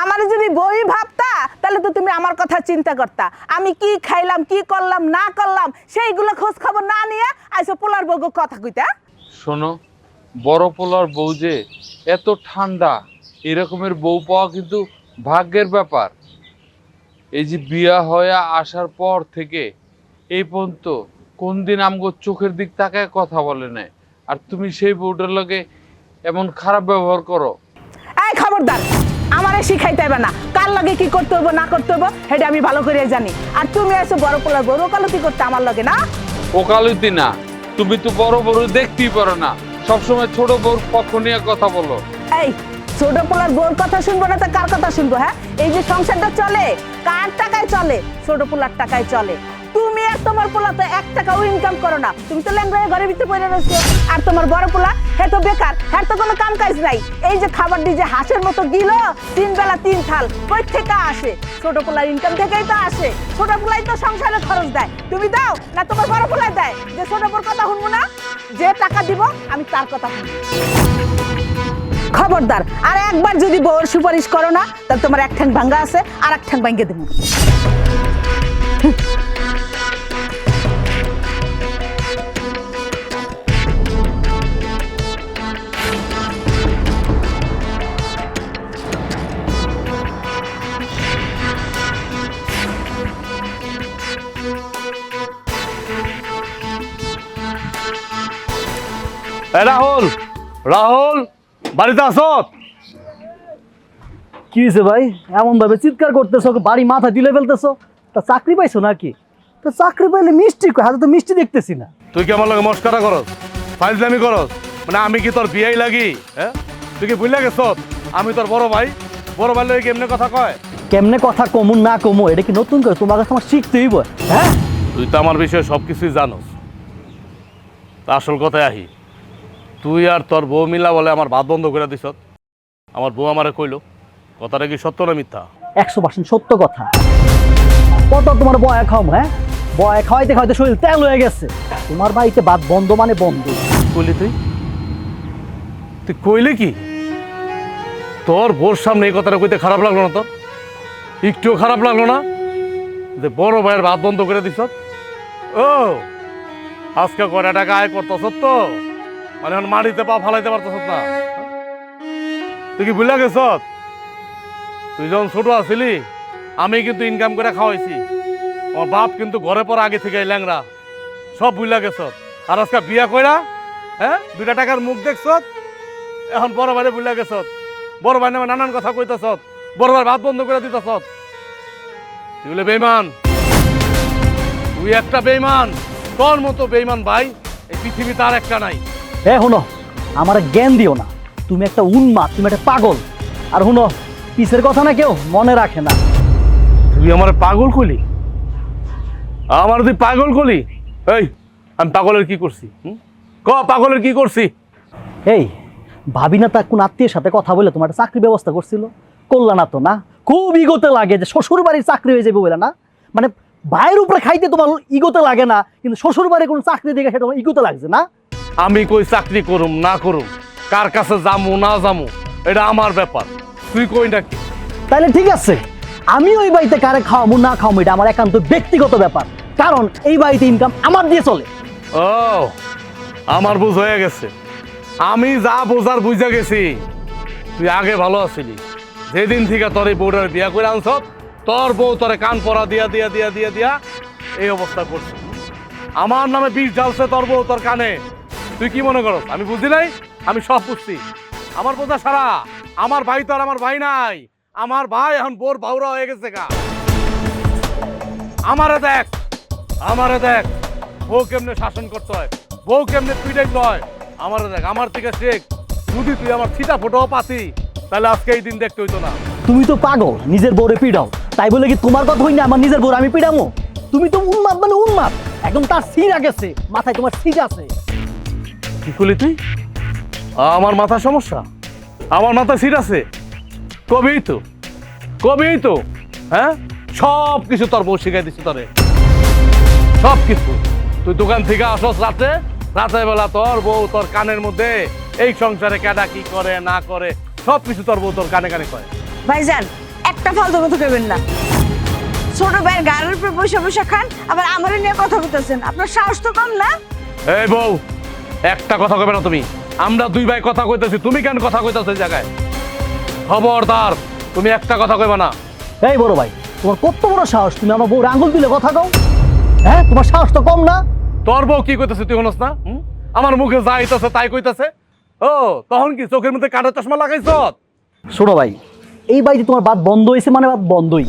আমার যদি বই ভাবতা, তাহলে তো তুমি আমার কথা চিন্তা করতা। আমি কি খাইলাম, কি করলাম না করলাম, সেইগুলো খোঁজ খবর না নিয়ে আইসো পোলার বউ কথা কইতা। শোনো, বড় পোলার বউ যে এত ঠান্ডা, এরকমের বউ পাওয়া কিন্তু ভাগ্যের ব্যাপার। এই যে বিয়া হয়ে আসার পর থেকে এই পর্যন্ত কোন দিন আমগো চোখের দিক তাকায় কথা বলে না, আর তুমি সেই বউটার লগে এমন খারাপ ব্যবহার করো। এই খবরদার, আমারে শিখাইতে হবে না। কার লগে কি করতে হইব না করতে হইব সেটা আমি ভালো করে জানি। আর তুমি আইসো বড় পোলার বউ ওকালতি করতে আমার লগে, না? ওকালতি না, তুমি তো বড় বড় দেখতেই পারো না, সবসময় ছোট বউর পক্ষ নিয়ে কথা বলো। এই ছোট পোলার বউর কথা শুনবো না তো কার কথা শুনবো? হ্যাঁ, এই যে সংসারটা চলে কার টাকায় চলে? ছোট পোলার টাকায় চলে। তুমি আর তোমার পোলা তো 1 টাকাও ইনকাম করো না, তুমি তো ল্যাংড়ায় ঘরের ভিতরে পড়ে রয়েছো। আর তোমার বড় পোলা হে তো বেকার, হ্যাঁ তো কোনো কাম কাজ নাই। এই যে খাবার দিয়ে যে হাঁসের মতো দিল 3 বেলা 3 থাল, কই থেকে আসে? ছোট পোলার ইনকাম থেকেই তো আসে। ছোট পোলাই তো সংসারে খরচ দেয়। তুমি দাও না তোমার বড় পোলাই দেয়? যে ছোট পোলার কথা শুনবো না, যে টাকা দিব আমি তার কথা শুনবো। খবরদার, আর একবার যদি বউর সুপারিশ করো না, তাহলে তোমার এক ঠ্যাং ভাঙ্গা আছে, আর এক ঠ্যাং ভাঙ্গে দেবো। রাহুল, রাহুল, বাড়িতে আসো? কি হয়েছে ভাই, এমন ভাবে চিৎকার করতেছো, বাড়ি মাথা দিলে ফেলতেছো? তা চাকরি পাইছো নাকি? তো চাকরি পাইলে মিষ্টি কই? হাতে তো মিষ্টি দেখতেছি না। তুই কি আমার লগে মস্করা করস, ফাইজলামি করস? মানে আমি কি তোর বিয়াই লাগি? হ্যাঁ, তুই কি ভুলে গেছ আমি তোর বড় ভাই? বড় ভাই লগে কেমনে কথা কয়? কেমনে কথা কমু না কমু এটা কি নতুন করে তোমার কাছে আমার শিখতেই বই? হ্যাঁ, তুই তো আমার বিষয়ে সব কিছুই জানোস। তা আসল কথায় আহি, তুই আর তোর বউ মিলা বলে আমার ভাত বন্ধ করে দিস। আমার বউ আমারে কইলো, কথাটা কি সত্য না মিথ্যা? 100% সত্য কথা। কত তোমার বয়া খাও? হ্যাঁ, বয়া খাওয়াইতে খাওয়াইতে শরীর তেল হয়ে গেছে। তোমার বাড়িতে ভাত বন্ধ মানে বন্ধ। কইলি তুই? তুই কইলি কি? তোর বউর সামনে এই কথাটা কইতে খারাপ লাগলো না তোর? একটুও খারাপ লাগলো না যে বড় ভাইয়ের ভাত বন্ধ করে দিস? ও আজকে কয়টা টাকা আয় করতেছ তো, মানে এখন মাটিতে পা ফালাইতে পারতেছ না? তুই কি ভুলে গেছ তুই যখন ছোট আছিলি আমি কিন্তু ইনকাম করে খাওয়াইছি। আমার বাপ কিন্তু ঘরে পর আগে থেকে ল্যাংরা, সব ভুলা গেছ। আর আজকে বিয়া কইরা হ্যাঁ 2টা টাকার মুখ দেখছ, এখন বড় ভাইরে ভুলা গেছ। বড় ভাই নামে নানান কথা কইতেছ, বড় ভাই ভাত বন্ধ করে দিতেছ। তুই বলে বেইমান, তুই একটা বেইমান। তোর মতো বেইমান ভাই এই পৃথিবীতে আর একটা নাই। হুনো, আমার জ্ঞান দিও না। তুমি একটা উন্মাদ, তুমি একটা পাগল। আর হুনো, পিসের কথা না কেউ মনে রাখে না। তুই আমার পাগল কলি? আমার তুই পাগল কলি? এই আমি পাগলের কি করছি? ক পাগলের কি করছি? এই ভাবি না তার কোন আত্মীয়ের সাথে কথা বলে তোমার একটা চাকরি ব্যবস্থা করছিল, করলা না তো? না, খুব ইগোতে লাগে যে শ্বশুর বাড়ির চাকরি হয়ে যাবে বলে না? মানে ভাইয়ের উপরে খাইতে তোমার ইগোতে লাগে না, কিন্তু শ্বশুর বাড়ির কোনো চাকরি দেখে সেটা তোমার ইগোতে লাগছে না? আমি কই চাকরি করুম না করুম, কার কাছে যামু না যামু এটা আমার ব্যাপার। তুই কই নাকি? তাহলে ঠিক আছে, আমি ওই বাড়িতে কারে খাওয়াবো না খাওয়াবো এটা আমার একান্ত ব্যক্তিগত ব্যাপার, কারণ এই বাড়িতে ইনকাম আমার দিয়ে চলে। ও আমার বুঝ হয়ে গেছে। আমি যা বোঝার বুঝা গেছি। তুই আগে ভালো আছিলি, যেদিন থেকে তোর এই বউটার বিয়া করে আনছ, তোর বউ তোরে কান পরা দিয়া দিয়া দিয়া দিয়া দিয়া এই অবস্থা করছে। আমার নামে বিষ ঢালছে তোর বউ তোর কানে। তুই কি মনে করস আমি বুঝি নাই? আমি সব বুঝছি। আমার বোঝা সারা। আমার ভাই তো আর আমার ভাই নাই। আমার ভাই এখন বোর বাউরা হয়ে গেছে গা। আমারে দেখ, আমারে দেখ, বউ কেমনে শাসন করতে হয়, বউ কেমনে পিটাইতে হয়। আমারে দেখ, আমার থেকে শেখ। যদি তুই আমার ছিটা ফোটাও পাতি, তাহলে আজকে এই দিন দেখতে হইতো না। তুমি তো পাগল, নিজের বউরে পিড়াও, তাই বলে কি তোমার কথা হই না আমার নিজের বউরে আমি পিড়ামো? তুমি তো উন্মাদ, মানে উন্মাদ একদম। তার সিরা গেছে মাথায়, তোমার সিট আছে। কি করলি তুই? আমার মাথার সমস্যা? আমার মাথায় সিট আছে? কবেই তো, কবেই তো। হ্যাঁ, সব কিছু তোর বউ শিখাই দিচ্ছি তোরে, সব কিছু। তুই দোকান থেকে আসস রাতে, রাতের বেলা তোর বউ তোর কানের মধ্যে এই সংসারে কেডা কি করে না করে সব কিছু তোর বউ তোর কানে কানে করে। ভাইজান একটা ফালতু কথা কইবেন না। ছোট ভাইয়ের গাড়ির উপরে বসে বসে খান, আবার আমারে নিয়ে কথা বলতেছেন। আপনার সাহস তো কম না? এই বউ, একটা কথা কইবে না তুমি। আমরা দুই ভাই কথা কইতেছি, তুমি কেন কথা কইতেছো এই জায়গায়? খবরদার, তুমি একটা কথা কইবে না। এই বড় ভাই, তোমার কত বড় সাহস, তুমি আমার বউরে আঙ্গুল দিলে কথা কও? হ্যাঁ, তোমার সাহস তো কম না? তোর বউ কি কইতেছে তুই শুনস না? আমার মুখে যা আইতাছে তাই কইতাছে। ও তখন কি চোখের মধ্যে কাটা চশমা লাগাইছ? শোনো ভাই, এই বাড়িতে তোমার বাদ বন্ধ হয়েছে, মানে বাদ বন্ধই।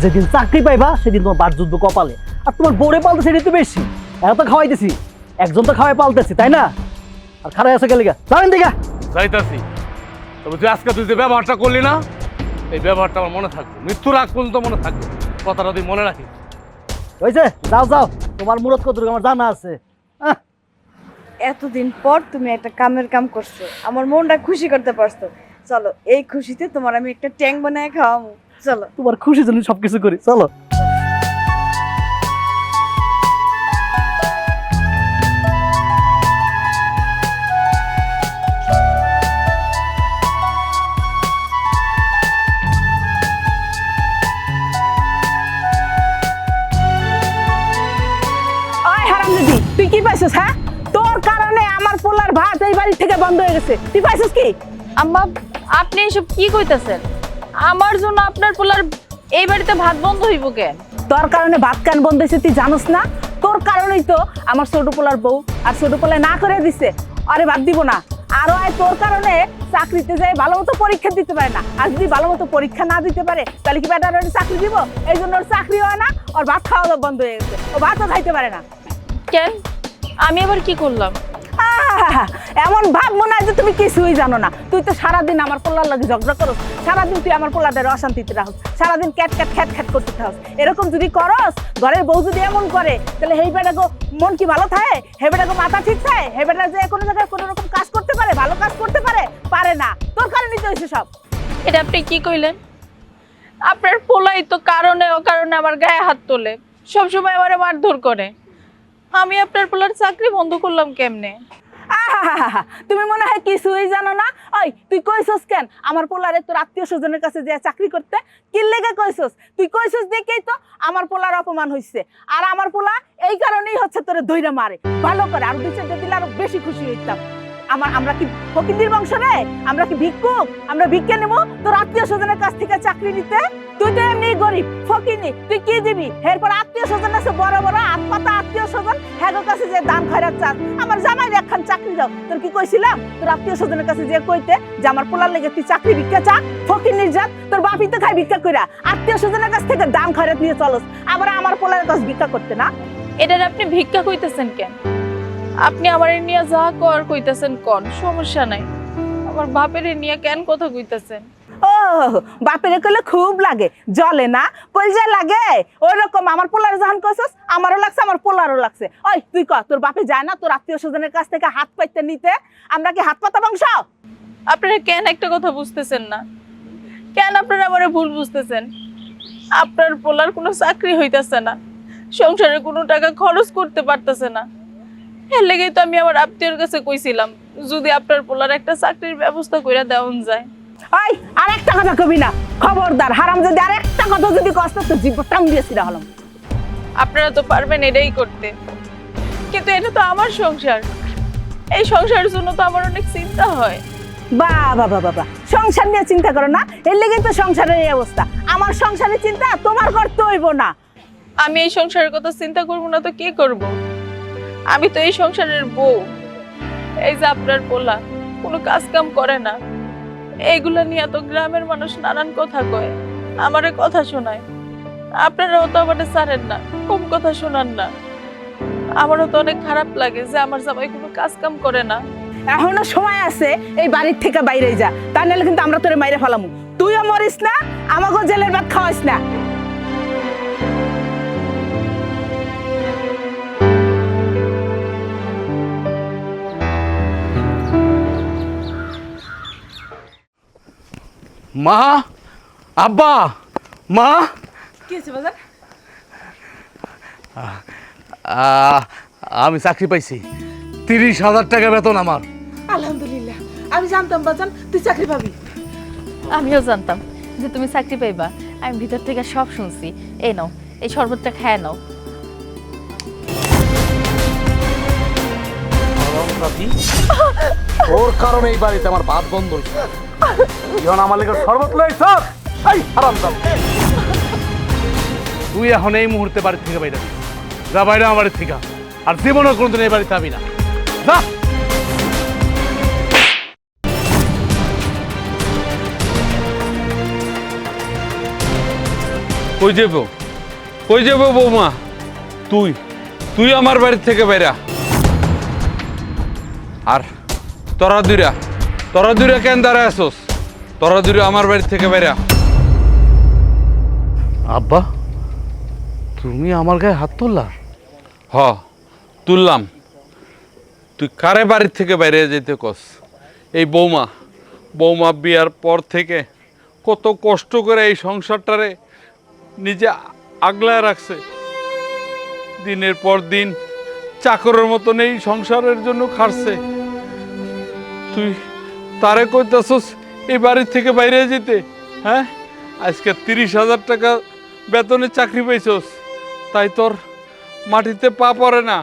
যেদিন চাকরি পাইবা সেদিন তোমার বাদ যুদ্ধ কপালে। আর তোমার বোরে পালতেছে সেটা তো বেশি। এত তো খাওয়াইতেছি, একজন তো খাওয়াই পালতেছি, তাই না? আর খারাপ আছে গেলে যাবেন দিঘা যাইতাছি। তবে তুই আজকে তুই যে ব্যবহারটা করলি না, এই ব্যবহারটা আমার মনে থাকবে, মৃত্যুর আগ পর্যন্ত মনে থাকবে। কথাটা তুই মনে রাখিস। হয়েছে, যাও যাও, তোমার মুরত কতটুকু আমার জানা আছে। এতদিন পর তুমি একটা কামের কাম করছো, আমার মনটা খুশি করতে পারছো। চলো, এই খুশিতে তোমার আমি একটা ট্যাং বানায় খাওয়াবো। চলো। তোমার খুশির জন্য সবকিছু করি, চলো। ওই হারামজাদি, তুই কি পাইছিস? হ্যাঁ, তোর কারণে আমার পোলার ভাত এই বাড়ি থেকে বন্ধ হয়ে গেছে। তুই পাইছিস কি? আম্মা, আপনি এসব কি কইতাছেন? আমার জন্য আপনার পোলার এই বাড়িতে ভাত বন্ধ হইব কেন? তোর কারণে ভাত কেন বন্ধ হয়েছে তুই জানোস না? তোর কারণেই তো আমার ছোট পোলার বউ আর ছোট পোলায় না করে দিছে, আরে ভাত দিব না। আর তোর কারণে চাকরিতে যাই ভালো মতো পরীক্ষা দিতে পারে না। আর যদি ভালো মতো পরীক্ষা না দিতে পারে তাহলে কি বেটার চাকরি দিব? এই জন্য ওর চাকরি হয় না, ওর ভাত খাওয়া দাওয়া বন্ধ হয়ে গেছে, ও ভাতও খাইতে পারে না। কেন? আমি আবার কি করলাম? এমন ভাব মনে হয় যে তুমি কিছুই জানো না। তুই তো সারাদিন আমার পোলার লাগে ঝগড়া করস, সারাদিন তুই আমার পোলাদের অশান্তিতে রাখস, সারাদিন ক্যাট ক্যাট খ্যাট খ্যাট করতে থাকস। এরকম যদি করস, ঘরের বউ যদি এমন করে, তাহলে হেই বেটাগো মন কি ভালো থাকে? হে বেটাগো মাথা ঠিক থাকে? হে বেটা যে কোনো জায়গায় কোনো রকম কাজ করতে পারে, ভালো কাজ করতে পারে? পারে না। তোর কারণেই তো হয়েছে সব। এটা আপনি কি কইলেন? আপনার পোলাই তো কারণে অকারণে আমার গায়ে হাত তোলে, সবসময় আমারে মারধর করে। আমি আপনার পোলার চাকরি বন্ধ করলাম কেমনে? তুমি মনে হয় কিছুই জানো না। ওই তুই কইছস কেন আমার পোলারে তোর আত্মীয় স্বজনের কাছে যে চাকরি করতে? কি লেগে কইছস? তুই কইছস দেখেই তো আমার পোলার অপমান হইছে। আর আমার পোলা এই কারণেই হচ্ছে তোরে দইরা মারে, ভালো করে। আর দুই চারটা দিলে আরো বেশি খুশি হইতাম। আমরা কি ফকিন্দির বংশ রে? আমরা কি ভিক্ষুক? আমরা ভিক্ষা নেবো তোর আত্মীয় স্বজনের কাছ থেকে চাকরি নিতে? তুই তো এমনি গরিব ফকিনি, তুই কি দিবি? এরপর আত্মীয় স্বজন আছে বড় বড় আত্মাতা আত্মীয় স্বজন, হ্যাগোর কাছে যে দান খয়রাত চাস। আমার জামাই একখান চাকরি দাও। তোর কি কইছিলাম তোর আত্মীয় স্বজনের কাছে যে কইতে যে আমার পোলার লেগে তুই চাকরি ভিক্ষা চা? ফকিনির জাত, তোর বাপি তো খাই ভিক্ষা কইরা, আত্মীয় স্বজনের কাছ থেকে দান খয়রাত নিয়ে চলস, আবার আমার পোলার কাছে ভিক্ষা করতে না? এটার আপনি ভিক্ষা কইতেছেন কেন? আপনি আমার নিয়ে যা কর কইতেছেন কোন সমস্যা নাই, আমার বাপের নিয়ে কেন কথা কইতেছেন? ও বাপের কইলে খুব লাগে, জলে না কইলে লাগে ওই রকম। আমার পোলার যখন কইছস আমারও লাগছে, আমার পোলারও লাগছে। ওই তুই ক তোর বাপে যায় না তোর আত্মীয় স্বজনের কাছ থেকে হাত পাইতে নিতে? আমরা কি হাত পাতা বংশ? আপনারা কেন একটা কথা বুঝতেছেন না? কেন আপনারা আমারে ভুল বুঝতেছেন? আপনার পোলার কোনো চাকরি হইতাছে না, সংসারে কোনো টাকা খরচ করতে পারতেছে না, এর লেগেই তো আমি আমার আত্মীয়র কাছে কইছিলাম যদি আপনার পোলার একটা চাকরির ব্যবস্থা কইরা দেওয়া যায়। ওই আর একটা কথা কবি না, খবরদার হারাম যদি আর একটা কথা যদি কষ্ট তো জীব টাং দিয়েছি হলাম। আপনারা তো পারবেন এটাই করতে, কিন্তু এটা তো আমার সংসার, এই সংসারের জন্য তো আমার অনেক চিন্তা হয়। বাবা বাবা বাবা, সংসার নিয়ে চিন্তা করো না, এর লেগেই তো সংসারের এই অবস্থা। আমার সংসারের চিন্তা তোমার করতে হইব না। আমি এই সংসারের কথা চিন্তা করবো না তো কে করব? আমি তো এই সংসারের বউ। এই যে আপনার পোলা কোনো কাজ কাম করে না, এইগুলা নিয়ে তো গ্রামের মানুষ নানান কথা কয়, আমারে কথা শোনায়। আপনারাও তো আমারে ছাড়েন না, কম কথা শোনান না। আমারও তো অনেক খারাপ লাগে যে আমার জামাই কোনো কাজ কাম করে না। এখনো সময় আছে, এই বাড়ির থেকে বাইরে যা, তা নাহলে কিন্তু আমরা তোরে মাইরে ফেলামু। তুইও মরিস না, আমাকেও জেলের ভাত খাওয়াইস না। মা, আব্বা, মা, কি হয়েছে বাজার? আমি চাকরি পাইছি, 30,000 টাকা বেতন আমার। আলহামদুলিল্লাহ, আমি জানতাম বাজান তুই চাকরি পাবি। আমিও জানতাম যে তুমি চাকরি পাইবা, আমি ভিতর থেকে সব শুনছি। এই নাও, এই শরবতটা খেয়ে নাও। ওর কারণে এই বাড়িতে আমার ভাত বন্ধ হয়েছে। এখন আমার লেগে শরবত লইছ, এই হারামজাদা। তুই এখন এই মুহূর্তে বাড়ি থেকে বাইরে যা, বাইরে আমার বাড়ি থেকে, আর জীবনও কোনদিন এই বাড়িতে আবি না, যা। কই যাবো, কই যাবো বৌমা? তুই তুই আমার বাড়ি থেকে বাইরা। আর তোরা দুইরা কেন দাঁড়ায় আসোস? তোরা দুইরা আমার বাড়ি থেকে বাইরা। আব্বা, তুমি আমার গায়ে হাত তুললা? হ, তুললাম। তুই কারে বাড়ির থেকে বাইরে যেতে কস? এই বৌমা বিয়ার পর থেকে কত কষ্ট করে এই সংসারটারে নিজে আগলায় রাখছে। দিনের পর দিন চাকরের মতন এই সংসারের জন্য খাটছে। তুই তারে কইতাছস এই বাড়ির থেকে বাইরে যেতে? হ্যাঁ, আজকে 30,000 টাকা বেতনে চাকরি পাইছস, তাই তোর মাটিতে পা পড়ে না।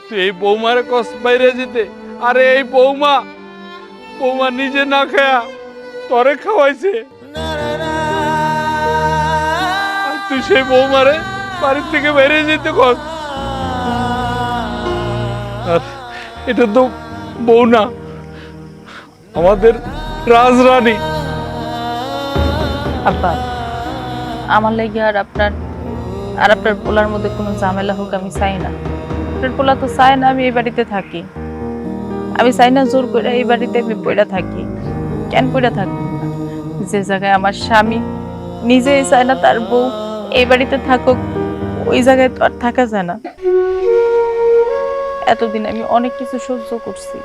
তুই এই বৌমারে কস বাইরে যেতে? আরে এই বৌমা নিজে না খায়া তরে খাওয়াইছে, আর তুই সেই বৌমারে বাড়ির থেকে বাইরে যেতে কস? আর এটা তো বউ না, আমাদের রাজরানী। আব্বা, আমার লাগি আর আপনার পোলার মধ্যে কোনো ঝামেলা হোক আমি চাই না। আপনার পোলা তো চায় না আমি এই বাড়িতে থাকি, আমি চাই না জোর করে এই বাড়িতে আমি পইড়া থাকি। কেন পইড়া থাকি? যে জায়গায় আমার স্বামী নিজেই চায় না তার বউ এই বাড়িতে থাকুক, ওই জায়গায় তো আর থাকা যায় না। এতদিন আমি অনেক কিছু সহ্য করছি,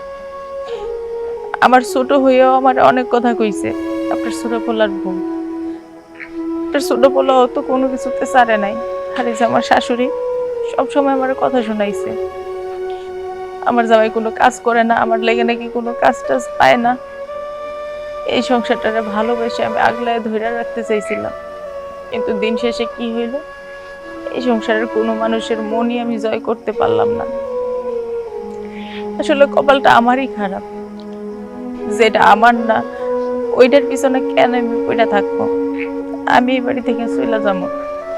আমার ছোট হইয়াও আমার অনেক কথা কইছে আপনার ছোট পোলার বউ। আপনার ছোট পোলাও তো কোনো কিছুতে ছাড়ে নাই। আর এই যে আমার শাশুড়ি সবসময় আমার কথা শোনাইছে, আমার জামাই কোনো কাজ করে না, আমার লেগে নাকি কোনো কাজ টাজ পায় না। এই সংসারটারে ভালোবেসে আমি আগলায় ধরে রাখতে চাইছিলাম, কিন্তু দিন শেষে কি হইল, এই সংসারের কোনো মানুষের মনই আমি জয় করতে পারলাম না। আসলে কপালটা আমারই খারাপ। যেটা আমার না ওইটার পিছনে কেন আমি ওইটা থাকবো? আমি এই বাড়ি থেকে চলে যাবো,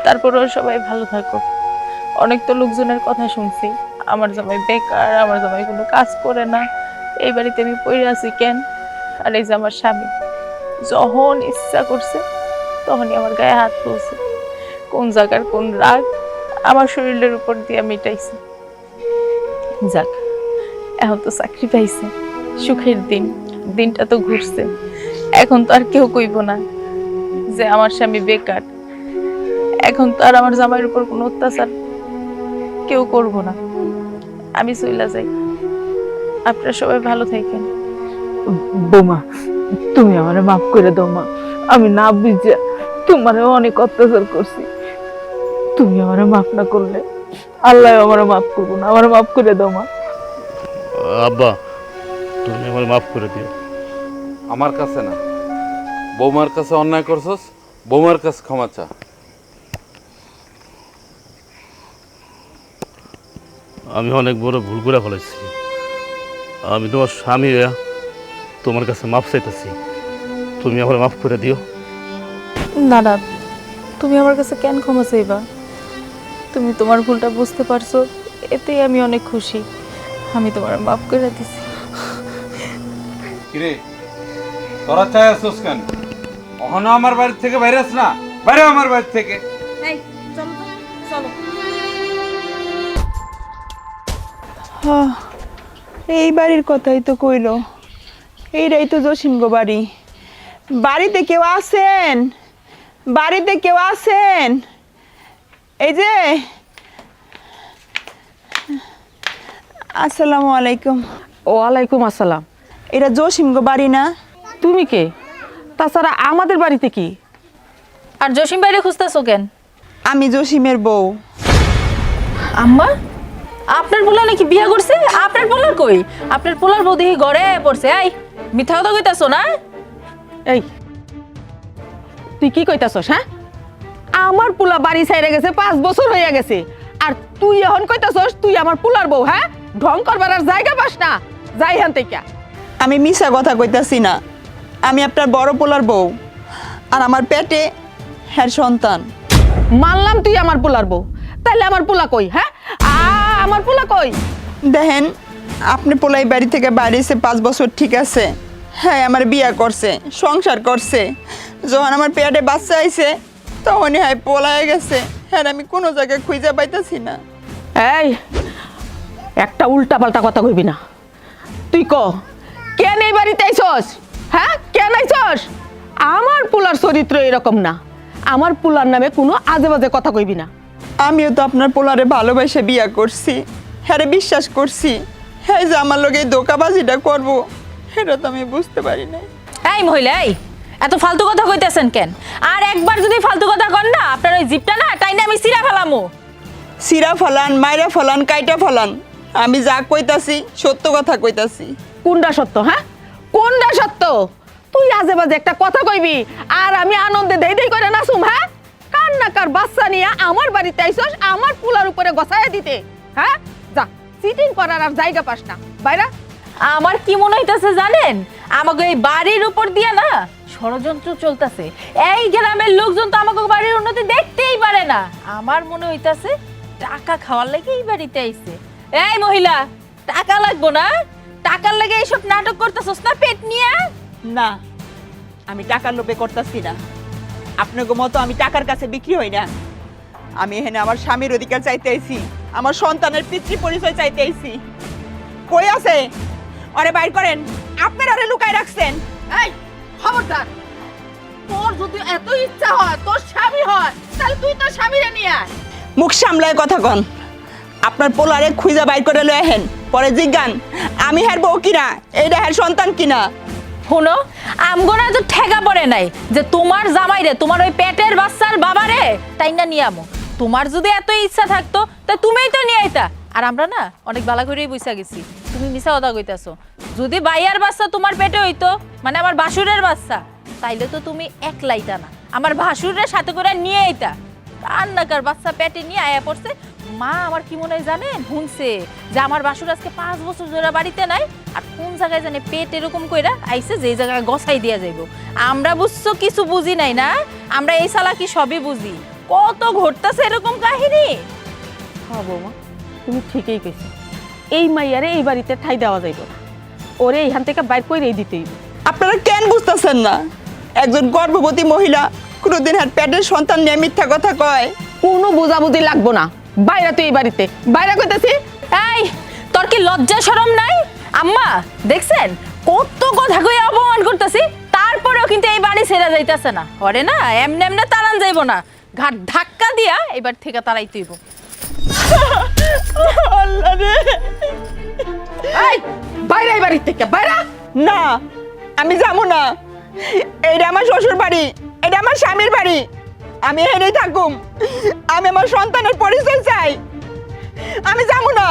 তারপরেও সবাই ভালো থাকো। অনেক তো লোকজনের কথা শুনছি আমার জামাই বেকার, আমার জামাই কোনো কাজ করে না, এই বাড়িতে আমি পড়ে আছি কেন? আর এই যে আমার স্বামী যখন ইচ্ছা করছে তখনই আমার গায়ে হাত তুলছে, কোন জায়গার কোন রাগ আমার শরীরের উপর দিয়ে মিটাইছে। যাক, এখন তো চাকরি পাইছে, সুখের দিন, দিনটা তো ঘুরছে। এখন তো আর কেউ কইব না যে আমার স্বামী বেকার। এখন তো আর আমার জামাইয়ের উপর কোনো অত্যাচার কেউ করব না। আমি চইলা যাই, আপনারা সবাই ভালো থাকেন। বৌমা, তুমি আমারে মাফ করে দাও মা। আমি না বুঝে তোমারে অনেক অত্যাচার করছি। তুমি আমারে মাফ না করলে আল্লাহ আমারে মাফ করবো না। আমারে মাফ করে দাও মা। আব্বা, তুমি আমার মাফ করে দিও। আমার কাছে না, বৌমার কাছে অন্যায় করছস, বৌমার কাছে ক্ষমা চা। আমি অনেক বড় ভুল করে ফেলেছি। আমি তোমার স্বামী হইয়া তোমার কাছে মাফ চাইতেছি, তুমি আমার মাফ করে দিও। না না, তুমি আমার কাছে কেন ক্ষমা চাইবা? তুমি তোমার ভুলটা বুঝতে পারছো, এতেই আমি অনেক খুশি। আমি তোমার মাফ করে দিছি। কিরে, তোরা চাই আসছিস কেন? কখনো আমার বাড়ি থেকে বাইরে না, বাইরে আমার বাড়ি থেকে। এই বাড়ির কথাই তো কইলো, এইটাই তো জসিম গো বাড়ি। বাড়িতে কেউ আছেন? বাড়িতে কেউ আছেন? এই যে, আসসালামু আলাইকুম। ওয়ালাইকুম আসসালাম। এটা জসিম গো বাড়ি না? তুমি কে? তাছাড়া আমাদের বাড়িতে কি? আর জসিম বাইরে খুঁজতেছো কেন? আমি জসিমের বউ। আম্মা, আপনার পোলা নাকি বিয়া করছে? আপনার পোলার কই? আপনার পোলার বউ দেখি ঘরে পড়ছে। এই মিথ্যা কথা কইতাছো না? এই, তুই কি কইতাছস? হ্যাঁ, আমার পোলা বাড়ি ছাইরে গেছে, 5 বছর হইয়া গেছে, আর তুই এখন কইতাছস তুই আমার পোলার বউ? হ্যাঁ, ঢং করবার আর জায়গা পাস না, যাই হান থেকে। আমি মিছা কথা কইতাছি না, আমি আপনার বড় পোলার বউ, আর আমার পেটে হ্যাঁ সন্তান। মানলাম তুই আমার পোলার বউ, তাইলে আমার পোলা কই? হ্যাঁ, আমার পোলা কই? দেখেন, আপনি পোলাই বাড়ি থেকে বাইরেছে 5 বছর, ঠিক আছে, হ্যাঁ আমার বিয়া করছে, সংসার করছে। যখন আমার পেটে বাচ্চা আইছে তখনই হয় পোলায় গেছে। হ্যাঁ, আমি কোনো জায়গায় খুঁজে পাইতাছি না। এই, একটা উল্টা পাল্টা কথা কইবি না। তুই ক, কেন এই বাড়িতে আইছস? হ্যাঁ, কেন আইছস? আমার পোলার চরিত্র এরকম না, আমার পোলার নামে কোনো আজে বাজে কথা কইবি না। আমিও তো আপনার পোলারে ভালোবাসে বিয়া করছি, হ্যাঁ বিশ্বাস করছি। হ্যাঁ, যে আমার লগে এই ধোঁকাবাজিটা করবো সেটা তো আমি বুঝতে পারি নাই। এই মহিলা, এই এত ফালতু কথা কইতেছেন কেন? আর একবার যদি ফালতু কথা কর না, আপনার ওই জিপটা না টাইনা আমি সিরা ফেলামু। সিরা ফলান, মাইরা ফলান, কাইটা ফলান, আমি যা কইতাছি সত্য কথা কইতাছি। কোনটা সত্য? হ্যাঁ, কোনটা সত্য? তুই আজে বাজে একটা কথা কইবি আর আমি আনন্দে দেই দেই করে নাচুম? হ্যাঁ, কার না কার বাচ্চা নিয়ে আমার বাড়িতে আইছস আমার পোলার উপরে গছায়া দিতে? হ্যাঁ, যা, চিটিং করার আর জায়গা পাস না, বাইরা। আমার কি মনে হইতাছে জানেন? আমাকে এই বাড়ির উপর দিয়ে না ষড়যন্ত্র চলতেছে। এই গ্রামের লোকজন তো আমাকে বাড়ির উন্নতি দেখতেই পারে না। আমার মনে হইতাছে টাকা খাওয়ার লাগি এই বাড়িতে আইছে। এই মহিলা, টাকা লাগবো না? টাকার লাগে এইসব নাটক করতেছস না পেট নিয়ে? না, আমি টাকার লোভে করতেছি না। আপনাকে মতো আমি টাকার কাছে বিক্রি হই না। আমি এখানে আমার স্বামীর অধিকার চাইতে আইছি, আমার সন্তানের পিতৃ পরিচয় চাইতে আইছি। কই আছে? আরে বাইর করেন, আপনারা আরে লুকায় রাখছেন। এই, খবরদার! তোর যদি এত ইচ্ছা হয়, তোর স্বামী হয়, তাহলে তুই তোর স্বামীরে নিয়ে আয়। মুখ সামলায় কথা কন। আপনার পোলারে খুঁজা বাইর করে লয়ে আহেন, পরে জিজ্ঞান আমি হ্যার বউ কিনা, এইটা হ্যার সন্তান কিনা। শুনো, আমগোনা তো ঠেকা পড়ে নাই যে তোমার জামাই রে, তোমার ওই পেটের বাচ্চার বাবা রে টাইনা নিয়ে আমো। তোমার যদি এত ইচ্ছা থাকতো তা তুমিই তো নিয়ে আইতা। আর আমরা না অনেক বালা করেই বুঝা গেছি তুমি মিছা কথা কইতাছো। যদি বাইয়ার বাচ্চা তোমার পেটে হইতো, মানে আমার ভাসুরের বাচ্চা, তাইলে তো তুমি একলাইতা না, আমার ভাসুরের সাথে করে নিয়ে আইতা। আর না কার বাচ্চা পেটে নিয়ে আয়া পড়ছে, মা আমার কি মনে হয় জানেন, শুনছে যে আমার বাসুর আজকে 5 বছর ধরে বাড়িতে নাই, আর কোন জায়গায় জানে পেট এরকম কইরা আইছে যে জায়গায় গছাই দিয়া যাইব। আমরা বুঝছো কিছু বুঝি নাই না, আমরা এই চালাকি সবই বুঝি। কত ঘটতেছে এরকম কাহিনী। হ্যাঁ বৌমা, তুমি ঠিকই কইছো। এই মাইয়ারে এই বাড়িতে ঠাই দেওয়া যাইব না, ওরে এইখান থেকে বাইর কইরেই দিতেই হবে। আপনারা কেন বুঝতেছেন না? একজন গর্ভবতী মহিলা কোনোদিন আর পেটের সন্তান নিয়ে মিথ্যা কথা কয়? কোনো বুঝাবুঝি লাগবো না, বাইরে তুই এই বাড়িতে বাইরে কইতাছি। এই তোর কি লজ্জা শরম নাই? আম্মা দেখছেন কত কথা কইয়া অপমান করতেছি, তারপরেও কিন্তু এই বাড়ি ছেড়ে যাইতেছে না। ওরে না এমনি এমনি তাড়ান যাইব না, ঘাট ধাক্কা দিয়া এবার থেকে তারাই তুইব। আল্লাহ রে! এই বাইরে এই বাড়ি থেকে বাইরে। না, আমি যাবো না। এটা আমার শ্বশুর বাড়ি, এটা আমার স্বামীর বাড়ি। আমি এখানেই থাকুম। আমি আমার সন্তানের পরিচয় চাই। আমি যাবো না।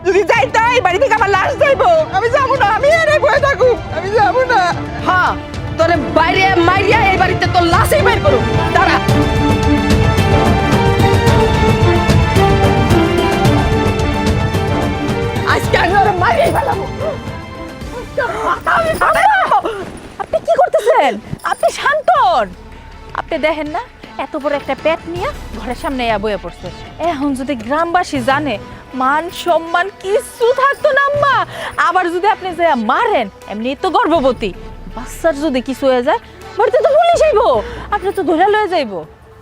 যদি যাইতে হয় এই বাড়ি থেকে আমার লাশ যাইবো। আমি যাবো না, আমি এখানে বসে থাকুম। আমি যাবো না। হ্যাঁ, তোরে বাইরে মাইরিয়া এই বাড়িতে তোর লাশই বাইর করো। দাঁড়া। আজকে আমি ওরে মাইরিয়াই ফেলাবো। আপনি কি করতেছেন? আপনি শান্ত হন। আপনি দেখেন না এত বড় একটা পেট নিয়ে ঘরের সামনে বইয়া পড়ছে। এখন যদি গ্রামবাসী জানে, মান সম্মান কিছু থাকতো না আম্মা। আবার যদি আপনি যে মারেন, এমনি তো গর্ভবতী বাচ্চার যদি কিছু হয়ে যায়, বাড়িতে তো পুলিশ আইব, আপনি তো ধরে লয়ে যাইব।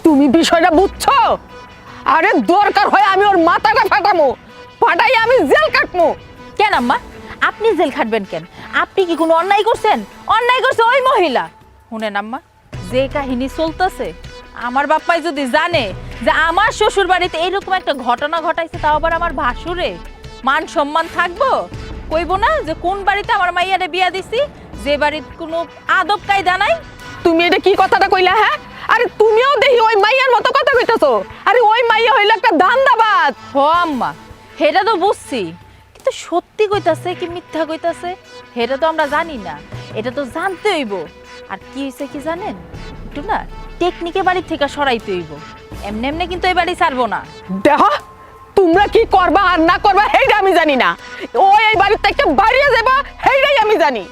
তুমি বিষয়টা বুঝছো? আরে দরকার হয় আমি ওর মাথাটা ফাটামো, ফাটাই আমি জেল কাটমো। কেন আম্মা আপনি জেল খাটবেন কেন? আপনি কি কোনো অন্যায় করছেন? অন্যায় করছে ওই মহিলা। শুনেন আম্মা, যে কাহিনী চলতেছে, আমার বাপ্পাই যদি জানে যে আমার শ্বশুর বাড়িতে এইরকম একটা ঘটনা ঘটাইছে, তাও আবার আমার ভাসুরে, মান সম্মান থাকবো? কইব না যে কোন বাড়িতে আমার মাইয়ারে বিয়া দিছি, যে বাড়ির কোনো আদব কায়দা নাই? তুমি এটা কি কথাটা কইলা? হ্যাঁ, আরে তুমিও দেখি ওই মাইয়ার মতো কথা কইতাছো। আরে ওই মাইয়া হইলো একটা ধান্দাবাজ। হ আম্মা, সেটা তো বুঝছি, কিন্তু সত্যি কইতাছে কি মিথ্যা কইতাছে সেটা তো আমরা জানি না। এটা তো জানতে হইব। আর কি হইছে কি জানেন, একটু না টেকনিকে বাড়ি থেকে সরাইতে হইব। এমনি এমনি কিন্তু এই বাড়ি ছাড়বো না। দেখো, তোমরা কি করবা আর না করবা সেইটা আমি জানি না। ও এই বাড়ির থেকে বাড়িয়ে যাবা সেইটাই আমি জানি।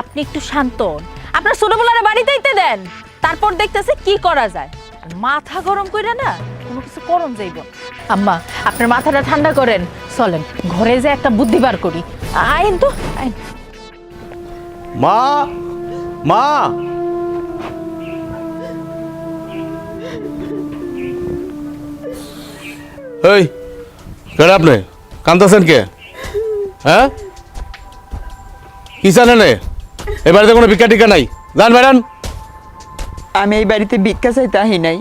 আপনি একটু শান্ত হন, আপনার ছোটবেলার বাড়িতে আইতে দেন, তারপর দেখতেছে কি করা যায়। আর মাথা গরম কইরা না কোনো কিছু করম যাইব। আম্মা আপনার মাথাটা ঠান্ডা করেন, চলেন ঘরে যে একটা বুদ্ধি বার করি। আইন তো আইন। মা, মা, এই কেন আপনি কান্দাছেন কে? হ্যাঁ, কি জানেন এ বাড়িতে কোনো ভিক্ষা টিকা নাই, জান বেড়ান। আমি এই বাড়িতে ভিক্ষা চাইতে আহি নাই।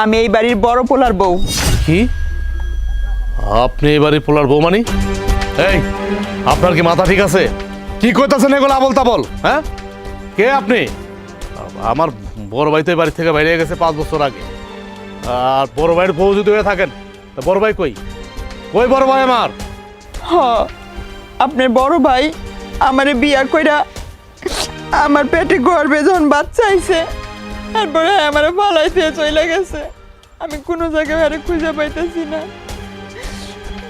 আমি এই বাড়ির বড় পোলার বউ। কি আপনি এই বাড়ির পোলার বউ মানি? এই আপনার কি মাথা ঠিক আছে? কি কইতাছেন এগুলো আবল তাবল? হ্যাঁ, কে আপনি? আমার বড় ভাই তো এই বাড়ি থেকে বাইরে গেছে 5 বছর আগে। আর বড় ভাইয়ের বউ যদি হয়ে থাকেন, তা বড় ভাই কই? কই বড় ভাই আমার? হ, আপনার বড় ভাই আমারে বিয়া কইরা আমার পেটে গর্ভে যখন বাচ্চা আইছে, তারপরে আমারে ফালাইতে চলে গেছে। আমি কোনো জায়গায় আরে খুঁজে পাইতেছি না।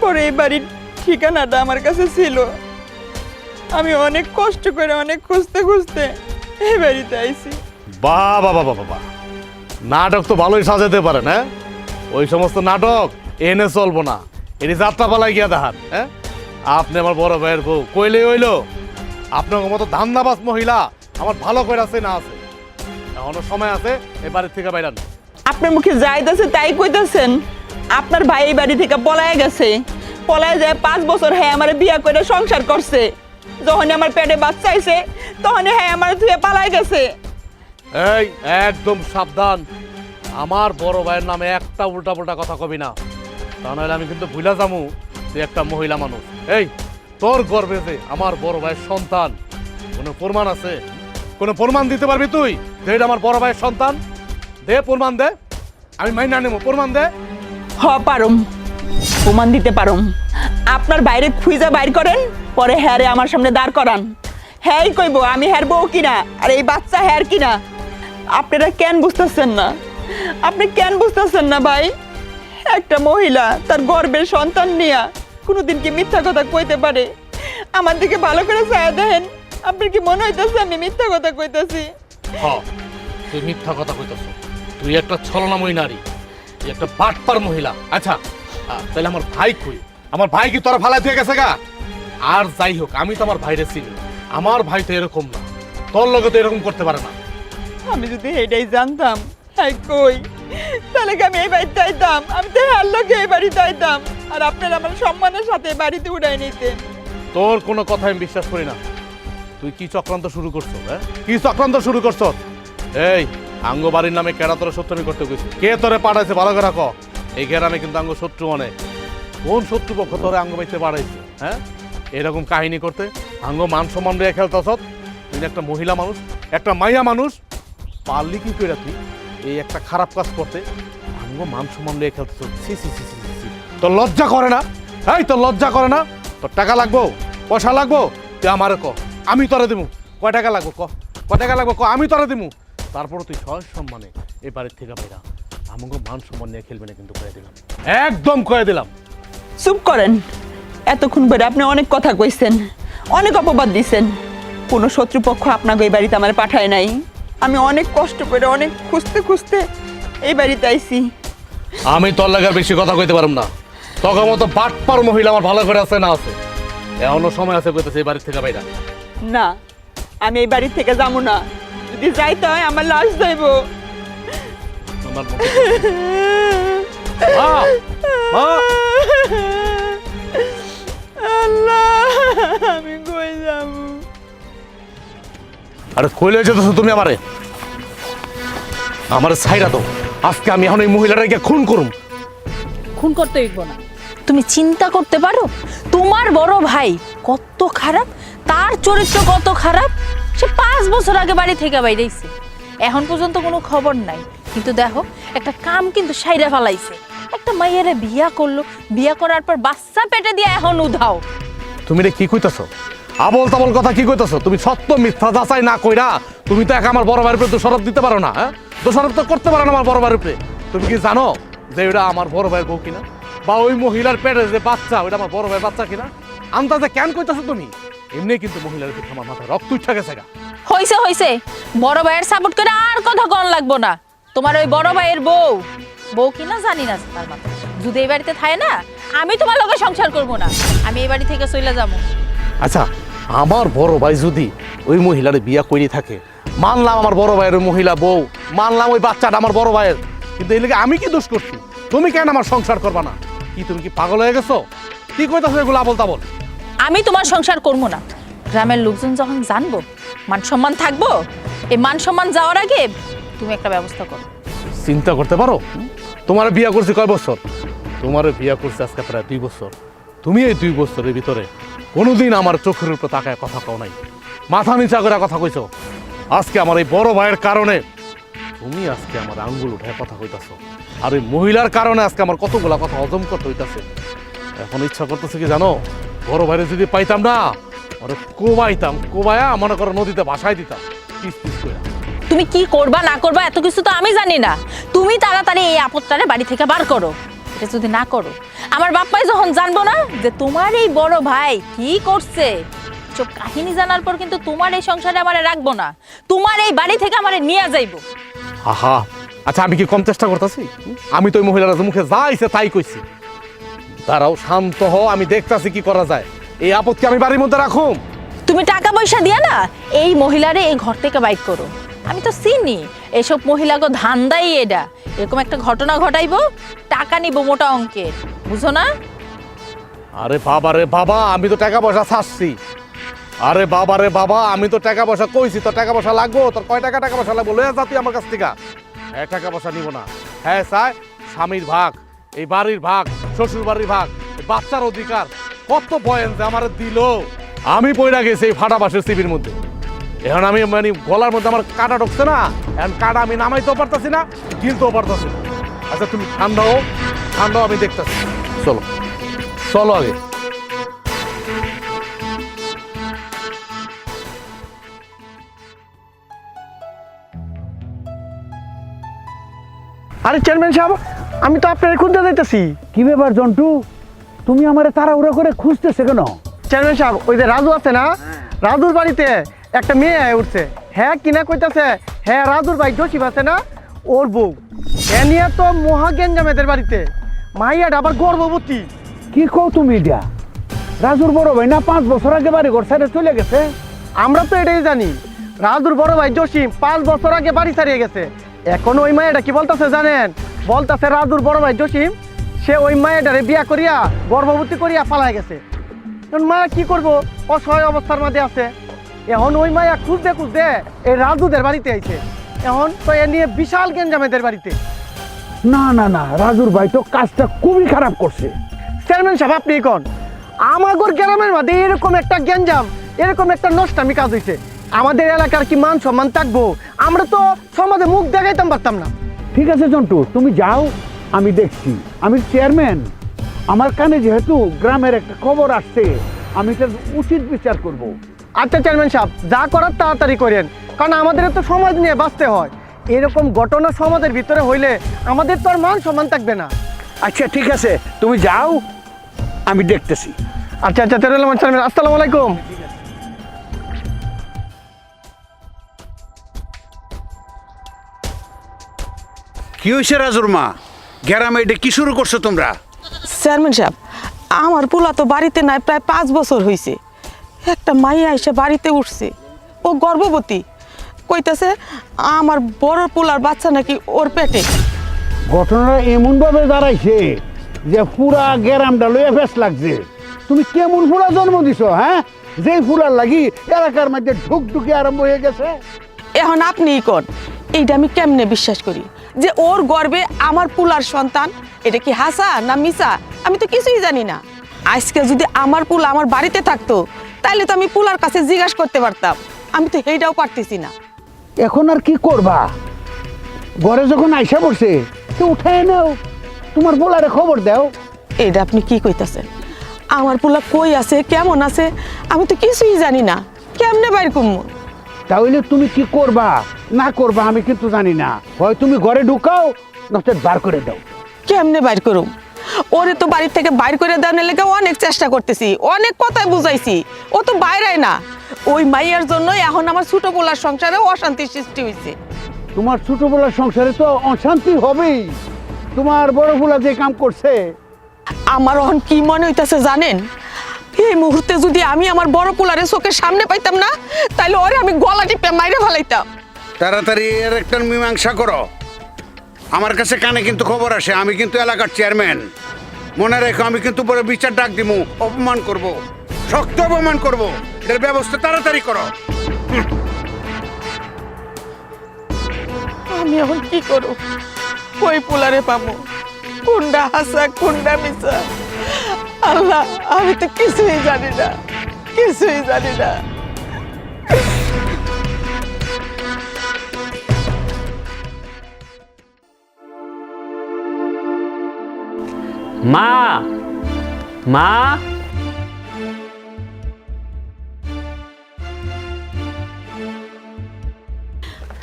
পরে এই বাড়ির ঠিকানাটা আমার কাছে ছিল। আমি অনেক কষ্ট করে অনেক খুঁজতে খুঁজতে এই বাড়িতে আইছি। বাহ বাবা বাবা বাহ, নাটক তো ভালোই সাজাতে পারেন। হ্যাঁ, ওই সমস্ত নাটক এনে চলবো না, এটি যাত্রা পালায় গিয়া দেখান। হ্যাঁ, আপনি আমার বড় ভাইয়ের বউ কইলে হইলো? আপনার মতো ধান্দাবাজ মহিলা আমার ভালো করে আছে না আছে? এখনো সময় আছে, এই বাড়ির থেকে বাইরান। আপনার মুখে যাইতেছে তাই কইতেছেন? আপনার ভাই এই বাড়ি থেকে পলায় গেছে। পলায় যায় 5 বছর হ্যাঁ আমার বিয়া করে সংসার করছে। যখন আমার পেটে বাচ্চা আইছে তখন হ্যাঁ আমার ধুয়ে পালায় গেছে। এই একদম সাবধান, আমার বড় ভাইয়ের নামে একটা উল্টা পুল্টা কথা কবি না, তা নাহলে আমি কিন্তু ভুলা যাবো তুই একটা মহিলা মানুষ। এই তোর গর্বে যে আমার বড় ভাইয়ের সন্তান, কোনো প্রমাণ আছে? কোনো প্রমাণ দিতে পারবি তুই যে এটা আমার বড় ভাইয়ের সন্তান? দে প্রমাণ দে, আমি মাইনা নেব, প্রমাণ দে। হ পারুম, প্রমাণ দিতে পারুম। আপনার বাইরে খুঁজে বাইর করেন, পরে হ্যারে আমার সামনে দাঁড় করান। হ্যাঁ কইব আমি হ্যার বউ কিনা আর এই বাচ্চা হ্যার কিনা। আপনারা কেন বুঝতেছেন না? আপনি কেন বুঝতেছেন না ভাই? একটা মহিলা তার গর্ভের সন্তান নিয়ে কোনোদিন কি মিথ্যা কথা কইতে পারে? আমার দিকে ভালো করে চায় দেখেন, আপনার কি মনে হইতেছে আমি মিথ্যা কথা কইতাছি? তুই মিথ্যা কথা কইতাছ। তুই একটা ছলনাময়ী নারী, তুই একটা বাটপার মহিলা। আচ্ছা তাহলে আমার ভাই কই? আমার ভাই কি তোরা ফালাই দিয়ে গেছে গা? আর যাই হোক, আমি তো আমার ভাইরে চিনি। আমার ভাই তো এরকম না, তোর লগে তো এরকম করতে পারে না। আমি যদি এটাই জানতাম, হাই কই, তাহলে কি আমি এই বাড়িতে আইতাম? আমি তো হার লোকে এই বাড়িতে আইতাম, আর আপনারা আমার সম্মানের সাথে এই বাড়িতে উড়াই নিতেন। তোর কোনো কথা আমি বিশ্বাস করি না। তুই কি চক্রান্ত শুরু করছো? হ্যাঁ, কি চক্রান্ত শুরু করছো? এই আঙ্গ বাড়ির নামে কেডা তোরা শত্রুমি করতে গেছি? কে তোরে পাঠাইছে ভালো করে রাখো। এই গ্রামে কিন্তু আঙ্গ শত্রু অনেক। কোন শত্রু পক্ষ তোরে আঙ্গ বাইতে পাঠাইছে? হ্যাঁ, এরকম কাহিনী করতে আঙ্গ মান সম্মান রেখে খেলতেছ। তুই একটা মহিলা মানুষ, একটা মাইয়া মানুষ, পারলি কি করে তুই এই একটা খারাপ কাজ করতে? আঙ্গ মান সম্মান রেখে খেলতেছ। সি সি সি সি সি, তোর লজ্জা করে না? এই তোর লজ্জা করে না? তোর টাকা লাগবো, পয়সা লাগবো, তুই আমারে ক, আমি তোরে দেবো। কয় টাকা লাগবো ক, কয় টাকা লাগবো ক, আমি তোরে দেবো। তারপর তুই সহজ সম্মানে এই বাড়ির থেকে বেরা। আমাকে মান সম্মান নিয়ে খেলবে না কিন্তু, কয়ে দিলাম, একদম কয়ে দিলাম। চুপ করেন। এতক্ষণ ধরে আপনি অনেক কথা কইছেন, অনেক অপবাদ দিছেন। কোনো শত্রুপক্ষ আপনাকে এই বাড়িতে আমার পাঠায় নাই। আমি অনেক কষ্ট করে, অনেক খুঁজতে খুঁজতে এই বাড়িতে আইছি। আমি তোর লাগার বেশি কথা কইতে পারব না। তখন মতো বাটপার মহিলা আমার ভালো করে আছে না আছে? এখনো সময় আছে কইতেছে এই বাড়ির থেকে বাইরা। না, আমি এই বাড়ি থেকে যাবো না। যদি যাইতে হয় আমার লাশ যাইব। আমার মা, মা, আল্লাহ, আমি কই যাব? আরে কইলে যেতেছো তুমি আমারে? আমার ছাইরা দাও। আজকে আমি এখন এই মহিলাটাকে খুন করুম। খুন করতে হইব না। তুমি চিন্তা করতে পারো তোমার বড় ভাই কত খারাপ, তার চরিত্র কত খারাপ। সে 5 বছর আগে বাড়ি থেকে বাইরেছে, এখন পর্যন্ত কোনো খবর নাই। কিন্তু দেখো একটা কাম কিন্তু সাইরা ফেলাইছে। একটা মাইয়ারে বিয়া করলো, বিয়া করার পর বাচ্চা পেটে দিয়ে এখন উধাও। তুমি রে কি কইতাছো? আবল তাবল কথা কি কইতাছো? তুমি সত্য মিথ্যা যাচাই না কইরা তুমি তো একা আমার বড় ভাইয়ের উপরে দোষারোপ দিতে পারো না। হ্যাঁ, দোষারোপ তো করতে পারো না আমার বড় ভাইয়ের উপরে। তুমি কি জানো যে ওটা আমার বড় ভাইয়ের বউ কিনা? বা ওই মহিলার পেটে যে বাচ্চা ওটা আমার বড় ভাইয়ের বাচ্চা কিনা? আন্দাজে কেন কইতাছো তুমি? এমনি কিন্তু মহিলার দিকে আমার মাথা রক্ত উঠা গেছে গা। হইছে হইছে, বড় ভাইয়ের সাপোর্ট করে আর কথা কন লাগবো না। তোমার ওই বড় ভাইয়ের বউ, বউ কিনা জানি না তার মাথা। যদি এই বাড়িতে থাকে না, আমি তোমার লগে সংসার করব না। আমি এই বাড়ি থেকে চলে যাবো। আচ্ছা, আমার বড় ভাই যদি ওই মহিলার বিয়া কইরে থাকে, মানলাম আমার বড় ভাইয়ের ওই মহিলা বউ, মানলাম ওই বাচ্চাটা আমার বড় ভাইয়ের, কিন্তু এই লেগে আমি কি দোষ করছি? তুমি কেন আমার সংসার করবা না? কি তুমি কি পাগল হয়ে গেছো? কি কইতাছো এগুলো আবল তাবল? আমি তোমার সংসার করবো না। গ্রামের লোকজন যখন জানবো, মান সম্মান থাকবো। এই মান সম্মান যাওয়ার আগে তুমি একটা ব্যবস্থা করো। চিন্তা করতে পারো? তোমার বিয়া করছি কয় বছর? তোমার বিয়া করছি আজকে প্রায় 2 বছর। তুমি এই 2 বছরের ভিতরে কোনোদিন আমার চোখের উপর তাকায় কথা কও নাই, মাথা নিচা করে কথা কইছো। আজকে আমার এই বড় ভাইয়ের কারণে তুমি আজকে আমার আঙ্গুল উঠায় কথা কইতাছো, আর ওই মহিলার কারণে আজকে আমার কতগুলা কথা হজম করতে হইতাছে। এখন ইচ্ছা করতেছে কি জানো? বড় ভাইরে যদি পাইতাম না, ওরে কোবাইতাম, কোবায়া মনে করো নদীতে ভাসাই দিতাম পিস পিস করে। তুমি কি করবা না করবা এত কিছু তো আমি জানি না। তুমি তাড়াতাড়ি এই আপদটারে বাড়ি থেকে বার করো। এটা যদি না করো, আমার বাপ্পাই যখন জানবো না যে তোমার এই বড় ভাই কি করছে, সব কাহিনী জানার পর কিন্তু তোমার এই সংসারে আমারে রাখবো না। তোমার এই বাড়ি থেকে আমারে নিয়ে যাইবো। আহা, আচ্ছা আমি কি কম চেষ্টা করতেছি? আমি তো ওই মহিলার মুখে যা আইছে তাই কইছি। দাঁড়াও, শান্ত হও, আমি দেখতাছি কি করা যায়। এই আপদকে আমি বাড়ির মধ্যে রাখুম? তুমি টাকা পয়সা দিয়া না এই মহিলারে এই ঘর থেকে বাইর করো। আমি তো চিনি এসব মহিলাকে ধান্দাই এটা, এরকম একটা ঘটনা ঘটাইবো, টাকা নিব মোটা অঙ্কের, বুঝো না? আরে বাবা রে বাবা, আমি তো টাকা পয়সা ছাড়ছি। আরে বাবা রে বাবা, আমি তো টাকা পয়সা কইছি। তোর টাকা পয়সা লাগবো? তোর কয় টাকা টাকা পয়সা লাগবো? লয়ে যা তুই আমার কাছ থেকে। হ্যাঁ, টাকা পয়সা নিব না। হ্যাঁ স্যার, স্বামীর ভাগ, এই বাড়ির ভাগ, শ্বশুর বাড়ির ভাগ, বাচ্চার অধিকার, কত বয়ান যে আমার দিল। আমি পয়রা গেছি এই ফাটা বাসের সিবির মধ্যে। এখন আমি মানে গলার মধ্যে আমার কাটা ঢুকছে না, এখন কাটা আমি নামাইতেও পারতাছি না, গিলতেও পারতাছি না। আচ্ছা তুমি ঠান্ডা হও, ঠান্ডা হও, আমি দেখতাছি। চলো চলো আগে। আরে চেয়ারম্যান সাহেব, আমি তো আপনার খুঁজতে যাইতেছি। কি ব্যাপার জন্টু, তুমি আমারে তাড়াহুড়া করে খুঁজতেছে কেন? চেয়ারম্যান সাহেব, ওই যে রাজু আছে না, রাজুর বাড়িতে একটা মেয়ে আয় উঠছে। হ্যাঁ কিনা কইতাছে, হ্যাঁ রাজুর ভাই জসিম আছে না, ওর বউ। এ নিয়ে তো মহা গেঞ্জাম এদের বাড়িতে। মাইয়াটা আবার গর্ভবতী। কি কও তুমি এটা? রাজুর বড় ভাই না 5 বছর আগে বাড়ি ঘর ছেড়ে চলে গেছে? আমরা তো এটাই জানি, রাজুর বড় ভাই জসিম 5 বছর আগে বাড়ি ছাড়িয়ে গেছে। এখন ওই মায়েটা কি বলতেছে জানেন? বলতেছে রাজুর বড় ভাই জসিম সে ওই মায়েটারে বিয়া করিয়া গর্ভবতী করিয়া পালায় গেছে। এখন মায়া কি করবো, অসহায় অবস্থার মধ্যে আছে। এখন ওই মায়া খুঁজতে খুঁজতে এই রাজুদের বাড়িতে আইছে। এখন তো এ নিয়ে বিশাল গেঞ্জাম এদের বাড়িতে। না না না, রাজুর ভাই তো কাজটা খুবই খারাপ করছে। চেয়ারম্যান সাহেব, আপনি কোন আমাগর গ্রামের মধ্যে এরকম একটা গেঞ্জাম, এরকম একটা নষ্টামি কাজ হয়েছে, আমাদের এলাকার কি মান সম্মান থাকবো? আমরা তো সমাজে মুখ দেখাইতাম পারতাম না। ঠিক আছে জন্টু, তুমি যাও, আমি দেখছি। আমি চেয়ারম্যান, আমার কানে যেহেতু গ্রামের একটা খবর আসছে, আমি এটার উচিত বিচার করব। আচ্ছা চেয়ারম্যান সাহেব, যা করার তাড়াতাড়ি করেন, কারণ আমাদের তো সমাজ নিয়ে বাঁচতে হয়। এরকম ঘটনা সমাজের ভিতরে হইলে আমাদের তো আর মান সম্মান থাকবে না। আচ্ছা ঠিক আছে, তুমি যাও, আমি দেখতেছি। আচ্ছা আচ্ছা চেয়ারম্যান, আসসালামু আলাইকুম। কি হয়েছে রাজুর মা? গ্রামে এটা কি শুরু করছো তোমরা? চেয়ারম্যান সাহেব, আমার পোলা তো বাড়িতে নাই প্রায় 5 বছর হয়েছে। একটা মাইয়া এসে বাড়িতে উঠছে, ও গর্ভবতী। কইতাছে আমার বড় পোলার বাচ্চা নাকি ওর পেটে। ঘটনাটা এমন ভাবে দাঁড়াইছে যে পুরা গ্রামটা লইয়া বেশ লাগছে। তুমি কেমন ফুলা জন্ম দিছো? হ্যাঁ, যেই ফুলার লাগি এলাকার মধ্যে ঢুকঢুকি আরম্ভ হয়ে গেছে। এখন আপনিই কোন, এইটা আমি কেমনে বিশ্বাস করি যে ওর গর্ভে আমার পোলার সন্তান? এটা কি হাসা না মিছা? আমি তো কিছুই জানি না। আজকে যদি আমার পোলা আমার বাড়িতে থাকতো, তাহলে তো আমি পোলার কাছে জিজ্ঞাসা করতে পারতাম। আমি তো এইটাও পারতেছি না। এখন আর কি করবা? ঘরে যখন আইসা পড়ছে তো উঠায় নাও, তোমার পোলারে খবর দাও। এটা আপনি কি কইতাছেন? আমার পোলা কই আছে, কেমন আছে, আমি তো কিছুই জানি না। কেমনে বাইর করবো? তাহলে তুমি কি করবা না করবা আমি কিন্তু জানি না। হয় তুমি ঘরে ঢুকাও, নচেত বার করে দাও। কেমনে বাইর করুম? ওরে তো বাড়ি থেকে বাইর করে দেওয়ার লেগে অনেক চেষ্টা করতেছি, অনেক কথাই বুঝাইছি, ও তো বাইরে না। ওই মাইয়ার জন্য এখন আমার ছোট পোলার সংসারে অশান্তি সৃষ্টি হয়েছে। তোমার ছোটবেলার সংসারে তো অশান্তি হবেই। তোমার বড় পোলা যে কাম করছে, আমার এখন কি মনে হইতাছে জানেন? এই মুহূর্তে যদি আমি আমার বড় পোলারে চোখের সামনে পাইতাম না, তাইলে ওরে আমি গলা টিপে মাইরে ফেলাইতাম। তাড়াতাড়ি এর একটা মীমাংসা করো। আমার কাছে কানে কিন্তু খবর আসে, আমি কিন্তু এলাকার চেয়ারম্যান। মনে রেখো, আমি কিন্তু পরে বিচার ডাক দিমু, অপমান করব, শক্ত অপমান করব। এর ব্যবস্থা তাড়াতাড়ি করো। আমি এখন কি করব? কই পোলারে পাবো? কোনটা হাসা, কোনটা মিছা? আল্লাহ, আমি তো কিছুই জানি না, কিছুই জানি না। মা, মা,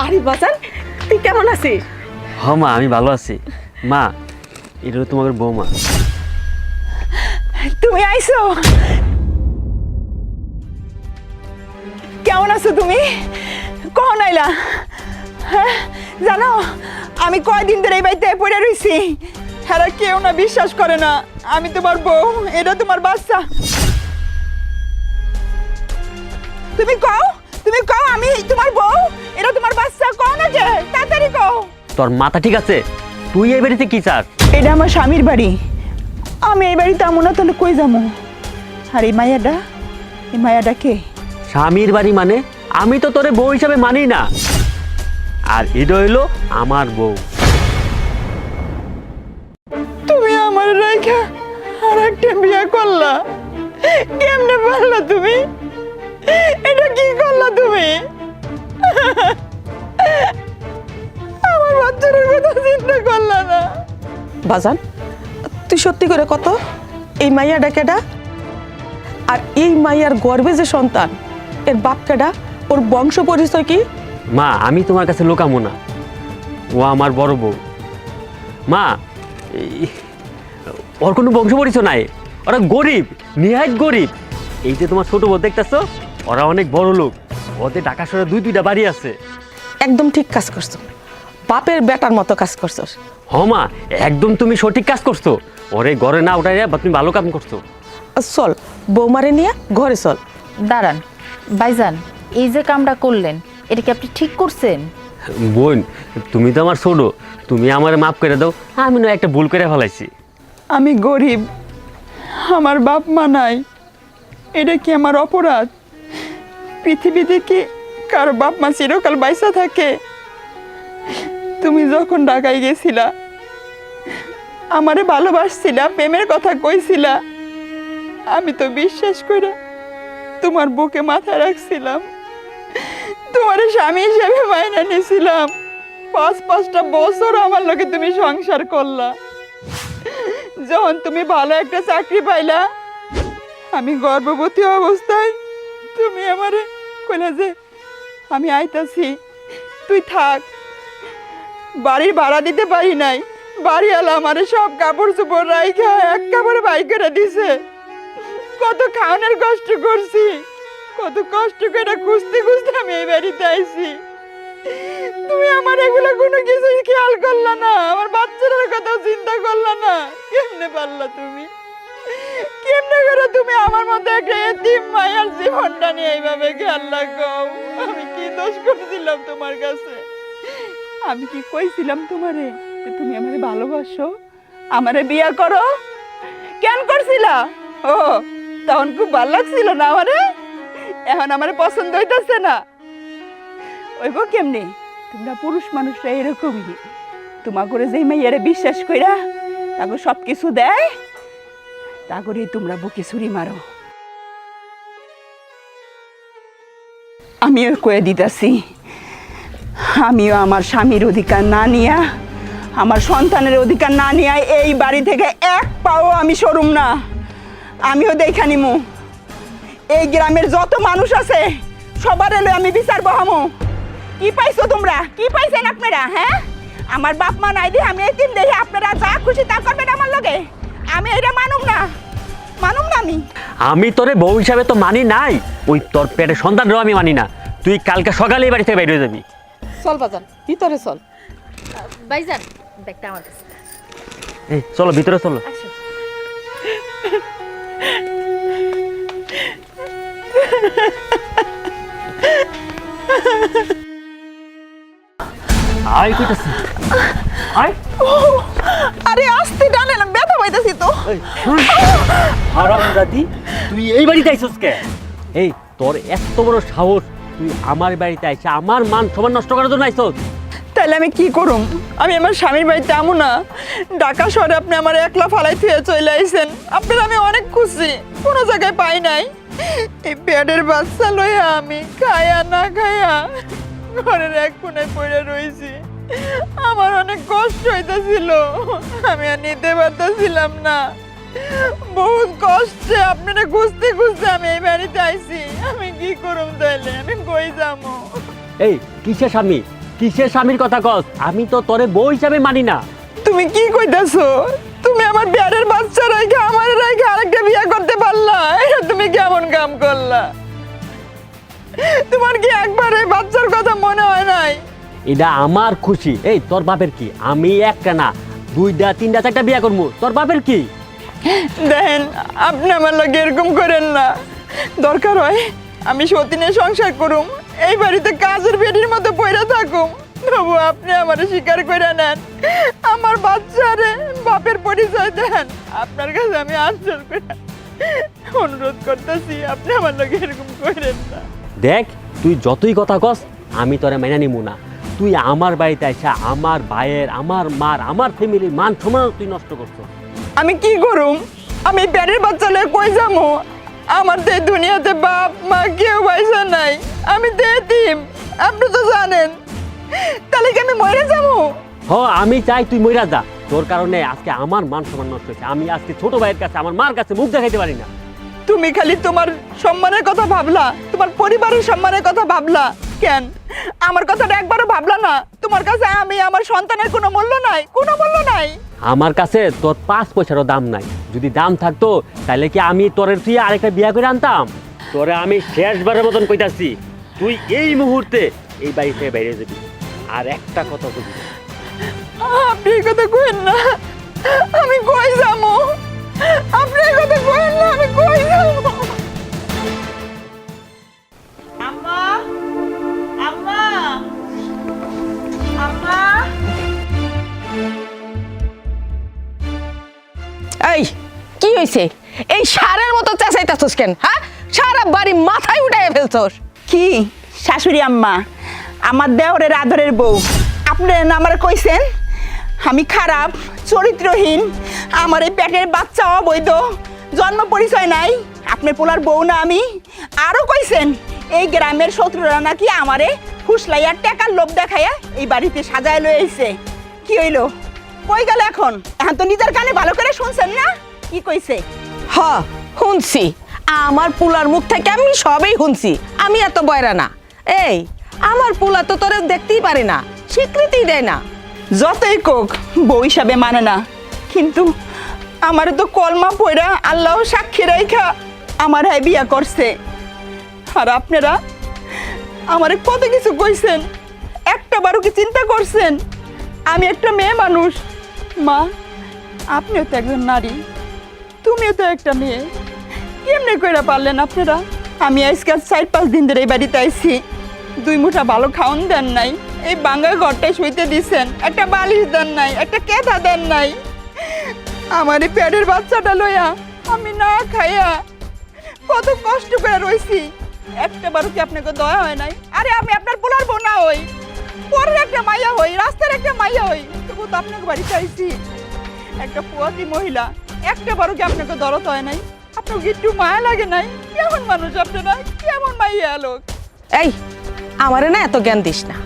আরে বাজান, তুই কেমন আছিস? হ মা, আমি ভালো আছি। মা, এটা হলো তোমাদের বৌমা। তুমি আইছো? কেমন আছো তুমি? কখন আইলা? হ্যাঁ, জানো আমি কয়দিন ধরে এই বাড়িতে পড়ে রইছি। হ্যাঁ, কেউ না বিশ্বাস করে না আমি তোমার বউ, এটা তোমার বাচ্চা। তুমি কও আমি তোমার বউ, এটা তোমার বাচ্চা। কও না যে, তাড়াতাড়ি কও। তোর মাথা ঠিক আছে? তুই এই বাড়িতে কি চাস? এটা আমার স্বামীর বাড়ি, আমি এই বাড়িতে আমো না, তাহলে কই যাবো? আর এই মায়াটা কে? স্বামীর বাড়ি মানে? আমি তো তোরে বউ হিসাবে মানি না। আর এটা হইলো আমার বউ। তুমি আমার রেখা আর একটা বিয়ে করলা? কেমনে পারলা তুমি? এটা কি করলা তুমি? আমার বাচ্চার কথা চিন্তা করলা না? বাজান, তুই সত্যি করে কত, এই মাইয়াটা কেডা? আর এই মাইয়ার গর্ভে যে সন্তান, এর বাপ কেডা? ওর বংশ পরিচয় কি? মা, আমি তোমার কাছে লোকামো না, ও আমার বড় বউ। মা, ওর কোনো বংশ পরিচয় নাই, ওরা গরিব, নিহাত গরিব। এই যে তোমার ছোট বোন দেখতেছো, ওরা অনেক বড় লোক, ওদের ঢাকা শহরে 2-2টা বাড়ি আছে। একদম ঠিক কাজ করছো, বাপের বেটার মতো কাজ করছো। মা, একদম তুমি সঠিক কাজ করছো। ওরে ঘরে না উঠাই বা তুমি ভালো কাম করছো। চল বৌমারে নিয়ে ঘরে চল। দাঁড়ান ভাইজান, এই যে কামটা করলেন এটা কি আপনি ঠিক করছেন? বোন, তুমি তো আমার ছোট, তুমি আমার মাফ করে দাও, আমি না একটা ভুল করে ফেলাইছি। আমি গরিব, আমার বাপ মা নাই, এটা কি আমার অপরাধ? পৃথিবীতে কি কারো বাপ মা চিরকাল বাইসা থাকে? তুমি যখন ঢাকায় গেছিলা, আমারে ভালোবাসছিলা, প্রেমের কথা কইছিলা, আমি তো বিশ্বাস করে তোমার বুকে মাথা রাখছিলাম, তোমার স্বামী হিসেবে মাইনা নিয়েছিলাম। 5-5টা বছর আমার লগে তুমি সংসার করলা। যখন তুমি ভালো একটা চাকরি পাইলা, আমি গর্ভবতী অবস্থায় তুমি আমারে কইলা যে আমি আইতাছি, তুই থাক। বাড়ির ভাড়া দিতে পারি নাই, বাড়িওয়ালা আমারে সব কাপড় চোপড় রাইখা এক কাপড়ে বাই করে দিছে। কত খাওয়ানোর কষ্ট করছি, কত কষ্ট করে খুঁজতে খুঁজতে আমি এই বাড়িতে আইছি। তুমি আমার এগুলো কোনো কিছুই খেয়াল করলা না, আমার বাচ্চাদের কথা চিন্তা করলা না। কেমনে পারলা তুমি? কেমনে করে তুমি আমার মতো একটা এতিম মায়ের জীবনটা নিয়ে এইভাবে খেয়াল লাগাও? আমি কি দোষ করেছিলাম তোমার কাছে? আমি কি কইছিলাম তোমারে যে তুমি আমারে ভালোবাসো, আমারে বিয়া করো? কেন করছিলা? ও তখন খুব ভালো লাগছিল না আমারে, এখন আমারে পছন্দ হইতাছে না। ওইব কেমনি? তোমরা পুরুষ মানুষরা এরকমই, তোমার করে যেই মেয়েরা বিশ্বাস কইরা তাকে সব কিছু দেয়, তা করেই তোমরা বুকে ছুরি মারো। আমিও কয়ে দিতেছি, আমিও আমার স্বামীর অধিকার না নিয়া, আমার সন্তানের অধিকার না নিয়ে এই বাড়ি থেকে এক পাও আমি সরুম না। আমিও দেখা নিমু, এই গ্রামের যত মানুষ আছে সবার এলে আমি বিচার বহামু। কি পাইছো তোমরা? কি পাইছেন আপনারা? হ্যাঁ, আমার বাপ মা নাই দিয়ে আমি এতিম দেখে আপনারা যা খুশি তা করবেন আমার লগে? আমি এটা মানুম না, মানুম না। আমি তোরে বউ হিসাবে তো মানি নাই, ওই তোর পেটে সন্তানরাও আমি মানি না। তুই কালকে সকালে এই বাড়ি থেকে বের হয়ে যাবি। চল বাজান, ভিতরে চল। ভাইজান ব্যাগটা আমার কাছে। এই চলো ভিতরে চলো। আয় কইতাছি, আয়। আরে আস্তে টানে না, ব্যথা পাইতাছি তো। হারামজাদি, তুই এই বাড়িতে আইছস কে? এই তোর এত বড় সাহস, তুই আমার বাড়িতে আইছা আমার মান সম্মান নষ্ট করার জন্য আইছস? তাহলে আমি কি করুম? আমি আমার স্বামীর বাড়িতে আমু না? ঢাকা শহরে আপনি আমার একলা ফালাই থুয়ে চলে আইছেন। আপনার আমি অনেক খুশি, কোনো জায়গায় পাই নাই। এই পেটের বাচ্চা লইয়া আমি খায়া না খায়া ঘরের এক কোণায় পড়ে রইছি। আমার অনেক কষ্ট হইতেছিল, আমি আর নিতে পারতেছিলাম না। বহুত কষ্টে আপনারা খুঁজতে খুঁজতে আমি এই বাড়িতে আইছি। আমি কি করুম তাইলে? আমি কই যাবো? এই কিসের স্বামী, কিসের স্বামীর কথা কস? আমি তো তোরে বউ হিসাবে মানি না। তুমি কি কইতাছো? তুমি আমার বিয়ারের বাচ্চা রাইখা আমার রাইখা আরেকটা বিয়া করতে পারলা? এটা তুমি কেমন কাম করলা? তোমার কি একবার এই বাচ্চার কথা মনে হয় নাই? এটা আমার খুশি। এই তোর বাপের কি? আমি একটা না 2টা 3টা 4টা বিয়া করবো, তোর বাপের কি? দেখেন, আপনি আমার লাগে এরকম করেন না। দরকার হয় আমি সতীনের সংসার করুম, এই বাড়িতে কাজের বেডির মতো পড়ে থাকুম, তবু আপনি আমার স্বীকার করে নেন। আমার বাচ্চারে বাপের পরিচয় দেন। আপনার কাছে আমি আশ্চর্য করে অনুরোধ করতেছি, আপনি আমার লাগে এরকম করেন না। দেখ, তুই যতই কথা কস আমি তোরে মাইনা নিমু না। তুই আমার বাড়িতে আইসা আমার ভাইয়ের, আমার মার, আমার ফ্যামিলির মান সম্মান তুই নষ্ট করছ। আমি কি করুম? আমি পেটের বাচ্চা লয়ে কই যামু? আমার তো এই দুনিয়াতে বাপ মা কেউ পয়সা নাই, আমি তো এতিম, আপনি তো জানেন। তাহলে কি আমি মরে যাবো? হ, আমি চাই তুই মইরা যা। তোর কারণে আজকে আমার মান সম্মান নষ্ট হয়েছে। আমি আজকে ছোট ভাইয়ের কাছে, আমার মার কাছে মুখ দেখাইতে পারি না। তুমি খালি তোমার সম্মানের কথা ভাবলা, তোমার পরিবারের সম্মানের কথা ভাবলা। কেন আমার কথাটা একবারও ভাবলা না? তোমার কাছে আমি আমার সন্তানের কোনো মূল্য নাই, কোনো মূল্য নাই। আমার কাছে তোর 5 পয়সারও দাম নাই। যদি দাম থাকতো তাহলে কি আমি তোরের তুই আরেকটা বিয়া করে আনতাম? তোরে আমি শেষবারের মতন কইতাছি, তুই এই মুহূর্তে এই বাড়ি থেকে বাইরে যাবি, আর একটা কথা বলবি। আপনি এই কথা কইেন না, আমি কই যাবো? আপনি এই কথা কইেন না, আমি কই যাবো? আম্মা আম্মা আম্মা এই কি হইছে? এই সারের মতো চেঁচাইতাছস কেন? হ্যাঁ, সারা বাড়ি মাথায় উঠাইয়া ফেলছস। কি শাশুড়ি আম্মা, আমার দেওরের আদরের বউ, আপনারা না আমার কইছেন আমি খারাপ, চরিত্রহীন, আমার এই পেটের বাচ্চা অবৈধ, জন্ম পরিচয় নাই, আপনার পোলার বউ না আমি? আরও কইছেন এই গ্রামের শত্রুরা নাকি আমারে ফুসলাইয়ার টাকার লোভ দেখাইয়া এই বাড়িতে সাজায় লয়ে আইছে। কি হইল? কই গেল এখন? এখন তো নিজের কানে ভালো করে শুনছেন না কি কইছে? হ, শুনছি। আমার পুলার মুখ থেকে আমি সবই শুনছি। আমি এত বয়রা না। এই আমার পুলা তো তোরে দেখতেই পারে না, স্বীকৃতি দেয় না। যতই কোক বউ হিসাবে মানে না, কিন্তু আমার তো কলমা পয়রা আল্লাহ সাক্ষী রেখা আমার হ্যাঁ বিয়া করছে। আর আপনারা আমারে কত কিছু কইছেন, একটা বারও কি চিন্তা করছেন? আমি একটা মেয়ে মানুষ। মা, আপনিও তো একজন নারী, তুমিও তো একটা মেয়ে, কেমনে কইরা পারলেন আপনারা? আমি আজকাল 4-5 দিন ধরে এই বাড়িতে আইছি, 2 মুঠা ভালো খাওন দেন নাই, এই বাঙ্গা ঘরটায় শুইতে দিছেন, একটা বালিশ দেন নাই, একটা কেথা দেন নাই। আমার এই পেটের বাচ্চাটা লইয়া আমি না খাইয়া কত কষ্ট করে রইছি, একটা বারও কি আপনাকে দয়া হয় নাই? আরে আমি আপনার পোলার বউ না হই, পরের একটা মাইয়া হই, রাস্তার একটা মাইয়া হই, তবু তো আপনাকে বাড়িতে আইছি। একটা পুয়াতি মহিলা, একটা বারও কি আপনাকে দরদ হয় নাই? আপনার কি একটু মায়া লাগে নাই? কেমন মানুষ আপনারা, কেমন মাইয়া লোক? এই আমারে না এত জ্ঞান দিস না।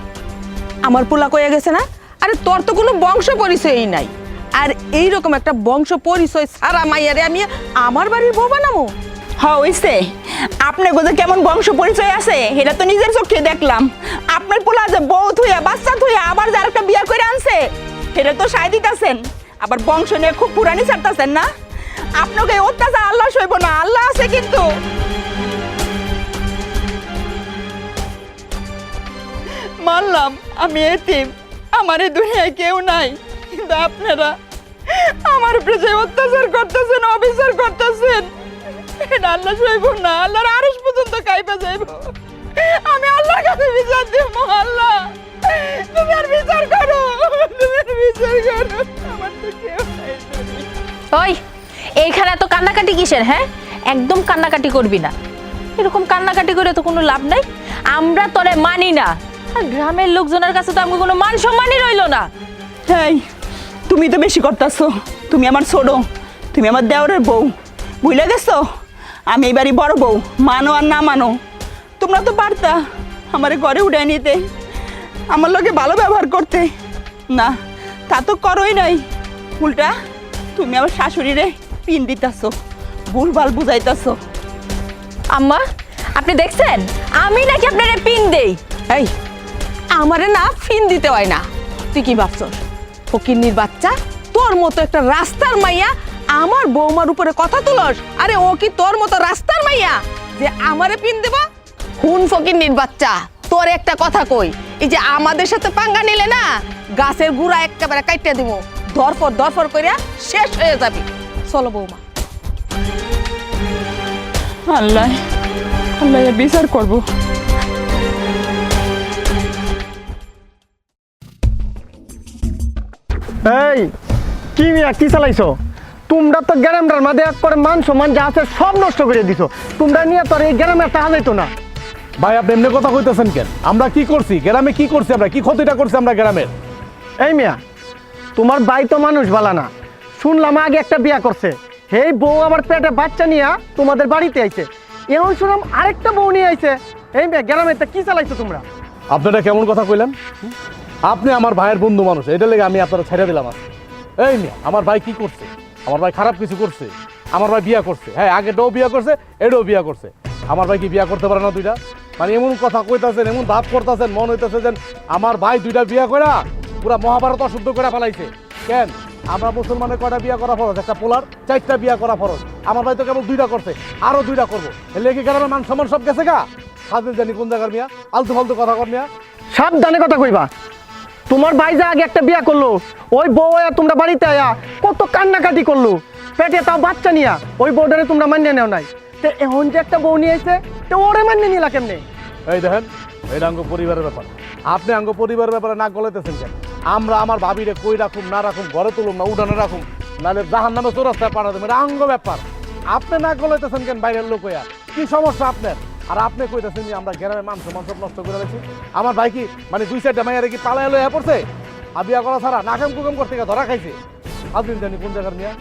আমার পোলা কইয়া গেছে না, আরে তোর তো কোনো বংশ পরিচয়ই নাই, আর এইরকম একটা বংশ পরিচয় সারা মাইয়ারে আমি আমার বাড়ির বউ বানাবো? হইছে, আপনার গোদে কেমন বংশ পরিচয় আছে এটা তো নিজের চোখে দেখলাম। আপনার পোলা যে বউ থুইয়া বাচ্চা থুইয়া আবার যার একটা বিয়া করে আনছে, এটা তো সাই দিতেছেন, আবার বংশ নিয়ে খুব পুরানি ছাড়তেছেন না? আপনাকে অত্যাচার আল্লাহ সইব না, আল্লাহ আছে কিন্তু। মানলাম আমি এতিম, আমার এই দুনিয়ায় কেউ নাই, কিন্তু আপনারা আমার উপরে যে অত্যাচার করতেছেন, অবিচার করতেছেন, এটা আল্লাহ সইব না, আল্লাহর আরশ পর্যন্ত কাইপা যাইব। আমি আল্লাহর কাছে বিচার দেব। আল্লাহ তুমি আর বিচার করো, তুমি আর বিচার করো, আমার তো কেউ নাই। ওই এইখানে এত কান্নাকাটি কিসের? হ্যাঁ, একদম কান্নাকাটি করবি না। এরকম কান্নাকাটি করে তো কোনো লাভ নাই। আমরা তোরে মানি না, আর গ্রামের লোকজনের কাছে তো আমাকে কোনো মান সম্মানই রইলো না। এই তুমি তো বেশি করতেছো, তুমি আমার ছোট, তুমি আমার দেওরের বউ, ভুলে গেছো? আমি এই বাড়ি বড় বউ, মানো আর না মানো, তোমরা তো পারতা আমার ঘরে উঠে নিতে, আমার লোকে ভালো ব্যবহার করতে। না, তা তো করোই নাই, উল্টা তুমি আমার শাশুড়িরে পিন দিতেছো, ভুলভাল বুঝাইতেছো। আম্মা, আপনি দেখছেন আমি নাকি আপনারে পিন দেই? এই আমারে না ফিন দিতে হয় না। তুই কি ভাবছস ফকিন্নির বাচ্চা, তোর মতো একটা রাস্তার মাইয়া আমার বৌমার উপরে কথা তুলস? আরে ও কি তোর মতো রাস্তার মাইয়া যে আমারে পিন দেবা? হুন ফকিন্নির বাচ্চা, তোর একটা কথা কই, এই যে আমাদের সাথে পাঙ্গা নিলে না, গাছের গুড়া একেবারে কাইটে দিব, দরফর কইরা শেষ হয়ে যাবি। চলো বৌমা। আল্লাহ আল্লাহ এর বিচার করবো। এই কি মিয়া কি চালাইছো? তোমরা তো গ্রামটার মাঝে এক করে মান সম্মান যা আছে সব নষ্ট করে দিছো। তোমরা নিয়ে তোর এই গ্রামে টাকা যাইতো না। ভাই আপনি এমনি কথা কইতেছেন কেন? আমরা কি করছি গ্রামে, কি করছি আমরা, কি ক্ষতিটা করছি আমরা গ্রামের? এই মিয়া, তোমার ভাই তো মানুষ বালা না, শুনলাম আগে একটা বিয়া করছে, এই বউ আবার পেটে বাচ্চা নিয়ে তোমাদের বাড়িতে আইছে, এখন শুনলাম আরেকটা বউ নিয়ে আইছে। এই মিয়া গ্রামে তা কি চালাইছো তোমরা? আপনারা কেমন কথা কইলেন? আপনি আমার ভাইয়ের বন্ধু মানুষ, এটা লেগে আমি আপনারা ছেড়ে দিলাম। এই মিয়া, আমার ভাই কি করছে? আমার ভাই খারাপ কিছু করছে? আমার ভাই বিয়া করছে, হ্যাঁ আগেটাও বিয়া করছে, এটাও বিয়া করছে। আমার ভাই কি বিয়া করতে পারে না দুইটা? মানে এমন কথা কইতাছেন, এমন ভাব করতেছেন, মন হইতেছে যেন আমার ভাই দুইটা বিয়া কইরা পুরা মহাভারত অশুদ্ধ করে ফেলাইছে। কেন আমরা মুসলমানের কয়টা বিয়া করা ফরজ, একটা পোলার 4টা বিয়া করা ফরজ। আমার ভাই তো কেবল 2টা করছে, আরো 2টা করবো। এলে কি গ্রামের মান সম্মান সব গেছে গা? ফাজিল জানি কোন জায়গার মিয়া, আলতু ফালতু কথা কর মিয়া। সাবধানে কথা কইবা। তোমার ভাই যে আগে একটা বিয়া করলো, ওই বউ আয়া তোমরা বাড়িতে আয়া কত কান্নাকাটি করলো, পেটে তাও বাচ্চা নিয়া, ওই বউটারে তোমরা মানিয়ে নেও নাই। তো এখন যে একটা বউ নিয়ে এসে, তো ওরে মানিয়ে নিলা কেমনে? এই দেখেন, এটা আঙ্গ পরিবারের ব্যাপার। আপনি আঙ্গ পরিবারের ব্যাপারে না গলাইতেছেন কেন? আমরা আমার ভাবিরে কই রাখুম না রাখুম, ঘরে তুলুম না উঠানে রাখুম, নাহলে জাহান নামে চোরাস্তায় পাঠা দেবেন, এটা আঙ্গ ব্যাপার। আপনি না গলাইতেছেন কেন বাইরের লোক হইয়া? কি সমস্যা আপনার? আর আপনি কইতেছেন যে আমরা গ্রামে মান সম্মান সব নষ্ট করে রাখছি। আমার ভাই কি মানে 2-4টা মাইয়ারে কি পালায় লইয়া পড়ছে? আর বিয়া করা ছাড়া নাকাম কুকাম করতে গিয়ে ধরা খাইছে। আপনি জানি কোন জায়গার মিয়া।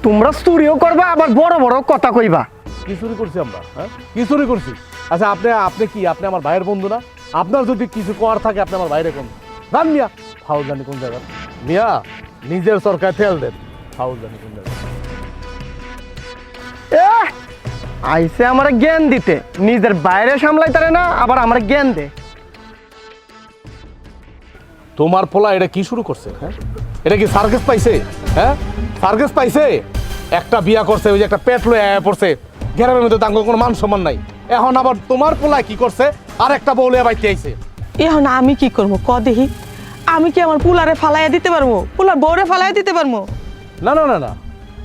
তোমরা চুরিও করবা, আবার বড় বড় কথা কইবা। কি চুরি করছি আমরা? হ্যাঁ, কি চুরি করছি? আচ্ছা আপনি কি আপনি আমার ভাইয়ের বন্ধু না? আপনার যদি কিছু করার থাকে আপনি আমার বাইরে কোন জান মিয়া, ফাউল জানি কোন জায়গা মিয়া, নিজের সরকার তেল দেন, ফাউল জানি কোন জায়গা। আইসে আমার জ্ঞান দিতে, নিজের বাইরে সামলাই তারে না, আবার আমার জ্ঞান দে। তোমার পোলা এটা কি শুরু করছে? হ্যাঁ, এটা কি সার্কাস পাইছে? হ্যাঁ, সার্কাস পাইছে। একটা বিয়া করছে, ওই যে একটা পেট লয়ে আয়া পড়ছে, গ্রামের মধ্যে তাঙ্গ কোনো মান সম্মান নাই। এখন আবার তোমার পোলা কি করছে, আর একটা বউ লইয়া বাইতে আইছে। এখন আমি কি করবো ক দেখি? আমি কি আমার পুলারে ফালাইয়া দিতে পারবো? পুলার বউরে ফালাইয়া দিতে পারবো? না না না না,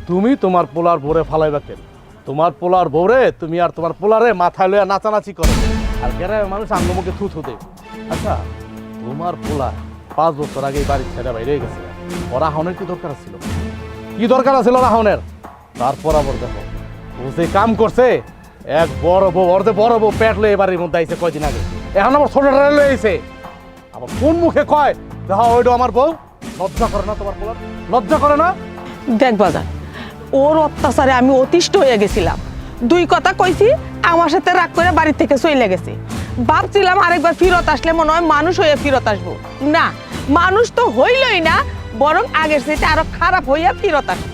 তুমি তোমার পোলার বউরে ফালাইবা কেন? তোমার পোলার বউরে তুমি আর তোমার পোলারে মাথায় লইয়া নাচানাচি করো, আর গ্রামের মানুষ আঙ্গমুখে থু থু দেয়। আচ্ছা, তোমার পোলা 5 বছর আগে বাড়ি ছেড়ে বাইরে গেছে, ওরা হাওনের কি দরকার ছিল? কি দরকার ছিল ওরা হাওনের? তারপর আবার দেখো ও যে কাম করছে, এক বড় বউ, ওর যে বড় বউ পেট লয়ে বাড়ির মধ্যে আইছে কয়দিন আগে, এখন আবার ছোটটা লয়ে আইছে। আবার কোন মুখে কয় দেখো ওইটা আমার বউ? লজ্জা করে না তোমার পোলার? লজ্জা করে না? দেখ বাজার, ওর অত্যাচারে আমি অতিষ্ঠ হয়ে গেছিলাম। 2 কথা কইছি, আমার সাথে রাগ করে বাড়ি থেকে চলে গেছে। ভাবছিলাম আরেকবার ফিরত আসলে মনে হয় মানুষ হয়ে ফিরত আসবো, না মানুষ তো হইলই না, বরং আগের থেকে আরো খারাপ হইয়া ফিরত আসবে।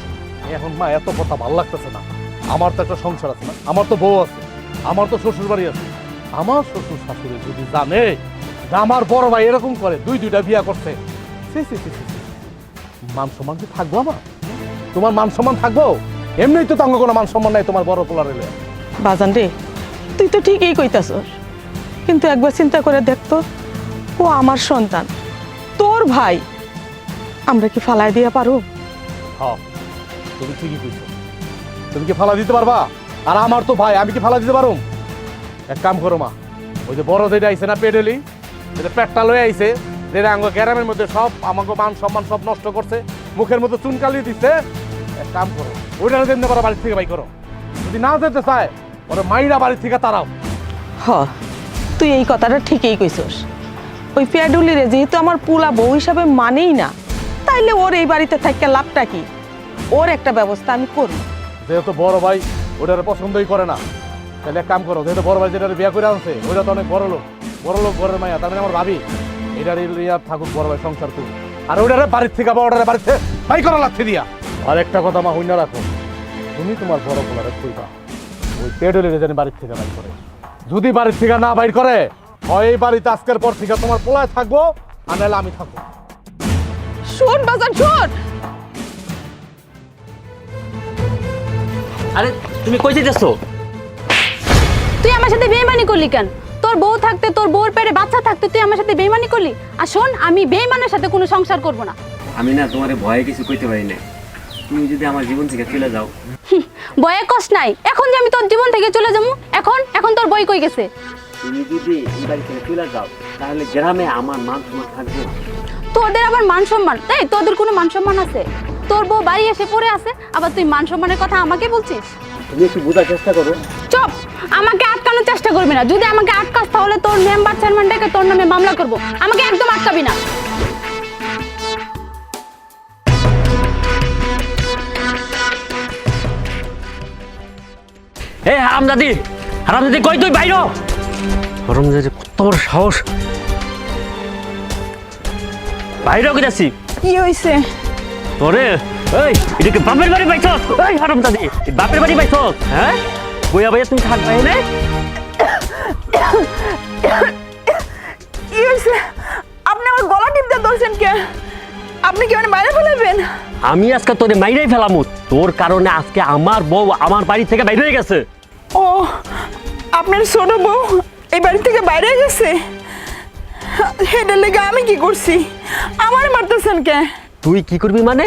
এখন মা এত কথা ভালো লাগতেছে না। আমার তো একটা সংসার আছে না, আমার তো বউ আছে, আমার তো শ্বশুর বাড়ি আছে। আমার শ্বশুর শাশুড়ি যদি জানে যে আমার বড় ভাই এরকম করে, 2টা বিয়া করছে, মান সম্মান কি থাকবো আমার? তোমার মান সম্মান থাকবো? এমনিই তো তাঙ্গ কোনো মান সম্মান নাই তোমার বড় পোলার এলে। বাজান রে, তুই তো ঠিকই কইতাছস, কিন্তু একবার চিন্তা করে দেখতো, ও আমার সন্তান, তোর ভাই, আমরা কি ফালাই দিয়া পারো? হ্যাঁ, তুমি ঠিকই কইছো। তুমি কি ফালা দিতে পারবা? আর আমার তো ভাই, আমি কি ফালা দিতে পারুম? এক কাম করো মা, ওই যে বড় যেটা আইছে না পেডেলি, যেটা পেটটা লয়ে আইছে, যেটা আঙ্গ গ্রামের মধ্যে সব আমাকে মান সম্মান সব নষ্ট করছে, মুখের মধ্যে চুনকালি দিচ্ছে, এক কাম করো ওইটা যেতে পারো, বাড়ির থেকে বাই করো। যদি না যেতে চায় ওরা মাইরা বাড়ির থেকে তারাও। হ, তুই এই কথাটা ঠিকই কইছস। ওই পেডুলিরে যেহেতু আমার পুলা বউ হিসাবে মানেই না, তাইলে ওর এই বাড়িতে থাকতে লাভটা কি? ওর একটা ব্যবস্থা আমি করব। যেহেতু বড় ভাই ওটার পছন্দই করে না, তাহলে এক কাম করো, যেহেতু বড় ভাই যেটা বিয়ে করে আনছে ওইটা তো অনেক বড় লোক ঘরের মাইয়া, তার মানে আমার ভাবি, এটার থাকুক বড় ভাই সংসার তুই, আর ওইটারে বাড়ির থেকে বা ওটারে বাড়িতে বাই করা লাগছে দিয়া। আর একটা কথা মা হইনা রাখো, তুমি তোমার বড় পোলারে কইবা ওই পেডেলিরে জানি বাড়ির থেকে বাইর করে। যদি বাড়ির থেকে না বাইর করে, হয় এই বাড়িতে আজকের পর থেকে তোমার পোলায় থাকবো, আর নাহলে আমি থাকবো। শোন বাজান, শোন। আরে তুমি কই যাইতেছো? তুই আমার সাথে বেইমানি করলি কেন? তোর বউ থাকতে, তোর বউর পেটে বাচ্চা থাকতে তুই আমার সাথে বেইমানি করলি? আর শোন, আমি বেইমানের সাথে কোনো সংসার করব না। আমি না তোমার ভয়ে কিছু কইতে পারি না। তুমি যদি আমার জীবন থেকে চলে যাও। বয়ে কষ্ট নাই, এখন যে আমি তোর জীবন থেকে চলে যাবো, এখন তোর বই কই গেছে? তুমি যদি এই বাড়ি থেকে চলে যাও, তাহলে গ্রামে আমার মান সম্মান থাকবে না। তোদের আবার মান সম্মান? এই তোদের কোনো মান সম্মান আছে? তোর বউ বাড়ি এসে পড়ে আছে, আবার তুই মান সম্মানের কথা আমাকে বলছিস? তুমি একটু বোঝার চেষ্টা করো। চুপ, আমাকে আটকানোর চেষ্টা করবি না। যদি আমাকে আটকাস তাহলে তোর মেম্বার চেয়ারম্যান ডেকে তোর নামে মামলা করব। আমাকে একদম আটকাবি না। এই হারামজাদি কই তুই বাইরো? হারামজাদি কত বড় সাহস! বাইরে কইতাছি। কি হইছে? তোরে এই এদিকে বাপের বাড়ি পাইছস? এই হারামজাদি, বাপের বাড়ি পাইছস? হ্যাঁ, বইয়া বইয়া তুমি থাকবা এনে? কি হইছে? আপনি আমার গলা টিপতে ধরছেন কে? আপনি কি আমি আজকে তোরে মাইরাই ফেলামু। তোর কারণে আজকে আমার বউ আমার বাড়ি থেকে বাইরে হয়ে গেছে। ও আপনার ছোট বউ এই বাড়ি থেকে বাইরে গেছে? হেডের লেগে আমি কি করছি? আমার মারতেছেন কে? তুই কি করবি মানে?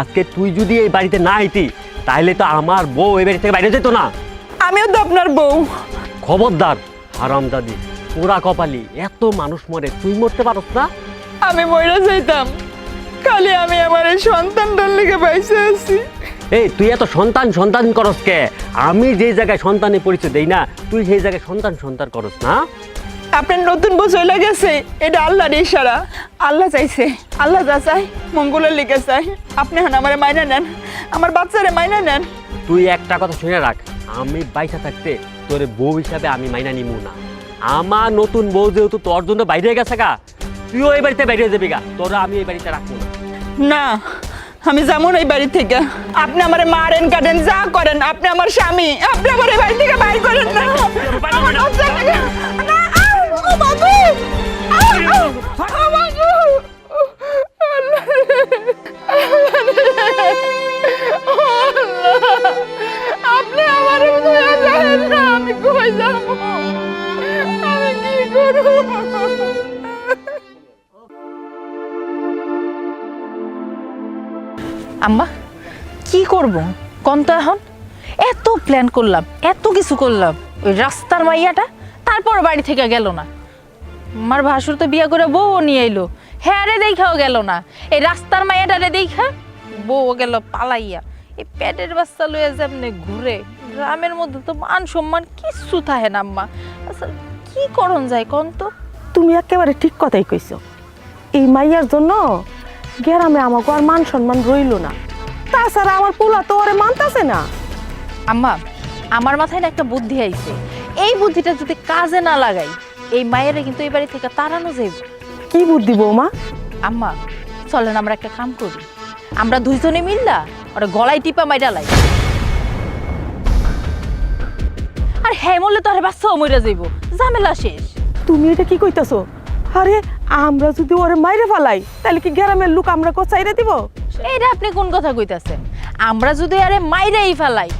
আজকে তুই যদি এই বাড়িতে না আইতি তাহলে তো আমার বউ এই বাড়ি থেকে বাইরে যেত না। আমিও তো আপনার বউ। খবরদার হারামজাদি, পোড়া কপালি, এত মানুষ মরে তুই মরতে পারস না? আমি মরে যাইতাম, খালি আমি আমার এই সন্তানটার লেগে বাইসে আছি। এই তুই এত সন্তান সন্তান করস কে? আমি যে জায়গায় সন্তানের পরিচয় দেই না, তুই সেই জায়গায় সন্তান সন্তান করস না। আপনার নতুন বউ চলে গেছে, এটা আল্লাহর ইশারা। আল্লাহ চাইছে, আল্লাহ যা চাই মঙ্গলের লিগে চাই। আপনি এখন আমার মাইনা নেন, আমার বাচ্চারে মাইনা নেন। তুই একটা কথা শুনে রাখ, আমি বাইসা থাকতে তোর বউ হিসাবে আমি মাইনা নিমু না। আমার নতুন বউ যেহেতু তোর জন্য বাইরে গেছে গা, তুইও এই বাড়িতে বাইরে যাবি গা, তোরা আমি এই বাড়িতে রাখবো না। না, আমি যেমন এই বাড়ি থেকে, আপনি আমার মারেন কাটেন যা করেন, আপনি আমার স্বামী, আপনি আমার এই বাড়ি থেকে বাইর করেন না। আমার বাচ্চাটাকে না, ও বাবু, ও বাবু, আপনি আমার জানেন না আমি কই যাবো, আমি কি করবো? আম্মা কি করব কোন তো এখন? এত প্ল্যান করলাম, এত কিছু করলাম, ওই রাস্তার মাইয়াটা তারপর বাড়ি থেকে গেল না। আমার ভাসুর তো বিয়া করে বউ নিয়ে এলো, হ্যাঁ রে দেখাও গেল না। এই রাস্তার মাইয়াটা রে দেখা বউ গেল পালাইয়া। এই পেটের বাচ্চা লইয়া যেমনে ঘুরে, গ্রামের মধ্যে তো মান সম্মান কিচ্ছু থাকে না আম্মা। আচ্ছা কি করন যায় কোন তো? তুমি একেবারে ঠিক কথাই কইছো। এই মাইয়ার জন্য গ্রামে আমাকে আর মান সম্মান রইল না। তাছাড়া আমার পোলা তো ওরে মানতাছে না। আম্মা আমার মাথায় না একটা বুদ্ধি আইছে, এই বুদ্ধিটা যদি কাজে না লাগাই এই মায়েরা কিন্তু এই বাড়ি থেকে তাড়ানো যাইব। কি বুদ্ধি বৌমা? আম্মা চলেন আমরা একটা কাম করি, আমরা দুইজনে মিললা ওরা গলায় টিপা মাইরা লাই। আর হ্যাঁ মরলে তো আরে বাচ্চাও মরে যাইব, ঝামেলা শেষ। তুমি এটা কি কইতাছো? আরে আমরা যদি ওরে মাইরে ফেলাই তাহলে কি গ্রামের লোক আমরা কোচাইরে দিব? এইটা আপনি কোন কথা কইতাছেন? আমরা যদি আরে মাইরাই ফেলাই,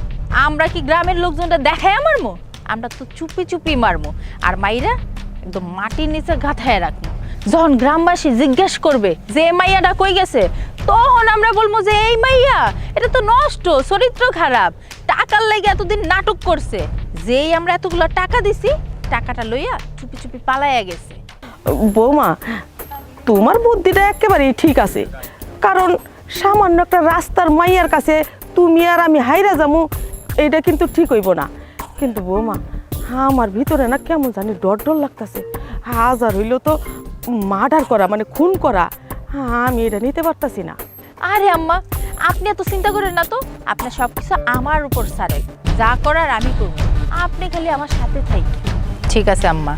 আমরা কি গ্রামের লোকজনটা দেখায় মারমু? আমরা তো চুপি চুপি মারমু, আর মাইরা একদম মাটির নিচে গাথায় রাখবো। যখন গ্রামবাসী জিজ্ঞেস করবে যে এই মাইয়াটা কই গেছে, তখন আমরা বলবো যে এই মাইয়া এটা তো নষ্ট, চরিত্র খারাপ, টাকার লেগে এতদিন নাটক করছে। যেই আমরা এতগুলো টাকা দিছি, টাকাটা লইয়া চুপি চুপি পালাইয়া গেছে। বৌমা তোমার বুদ্ধিটা একেবারেই ঠিক আছে, কারণ সামান্য একটা রাস্তার মাইয়ার কাছে তুমি আর আমি হাইরা যামু, এইটা কিন্তু ঠিক হইব না। কিন্তু বৌমা আমার ভিতরে না কেমন জানি ডর ডর লাগতেছে। হাজার হইলেও তো মার্ডার করা মানে খুন করা, আমি এটা নিতে পারতাছি না। আরে আম্মা আপনি এত চিন্তা করেন না তো, আপনার সবকিছু আমার উপর ছাড়েন, যা করার আমি করব, আপনি খালি আমার সাথে থাকি। ঠিক আছে আম্মা,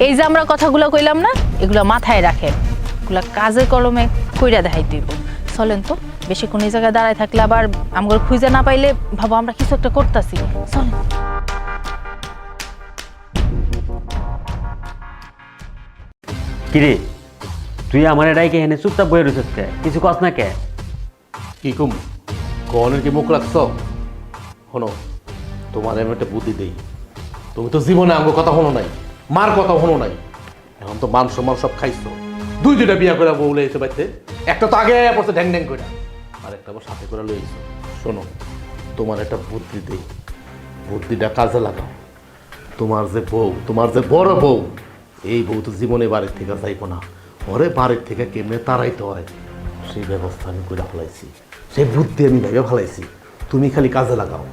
এই যে আমরা কথাগুলো কইলাম না, এগুলো মাথায় রাখেন, এগুলো কাজে কলমে কইরা দেখাই দিব। চলেন তো, বেশি কোন জায়গায় দাঁড়ায় থাকলে আবার আমগর খুঁজে না পাইলে ভাবো আমরা কিছু একটা করতেছি। চলেন। কিরে তুই আমার এটাই কে হেনে চুপচাপ বয়ে রয়েছিস কে? কিছু কস না কে? কি কুম কনের কি মুখ রাখছ? শোনো, তোমার আমি একটা বুদ্ধি দেই। তুমি তো জীবনে আমার কথা শোনো নাই, মার কথা শোনো নাই, এখন তো মান সম্মান সব খাইছো। দুইটা বিয়া করে বউলে এসে বাড়িতে, একটা তো আগে পড়ছে ঢ্যাং ঢ্যাং করে, আর একটা আবার সাথে করে লইছো। শোনো, তোমার একটা বুদ্ধি দেই, বুদ্ধিটা কাজে লাগাও। তোমার যে বউ, তোমার যে বড় বউ, এই বউ তো জীবনে বাড়ির থেকে যাইব না, ওরে বাড়ির থেকে কেমনে তাড়াইতে হয় সেই ব্যবস্থা আমি করে ফেলাইছি, সেই বুদ্ধি আমি ভেবে ফেলাইছি। তুমি খালি কাজে লাগাও।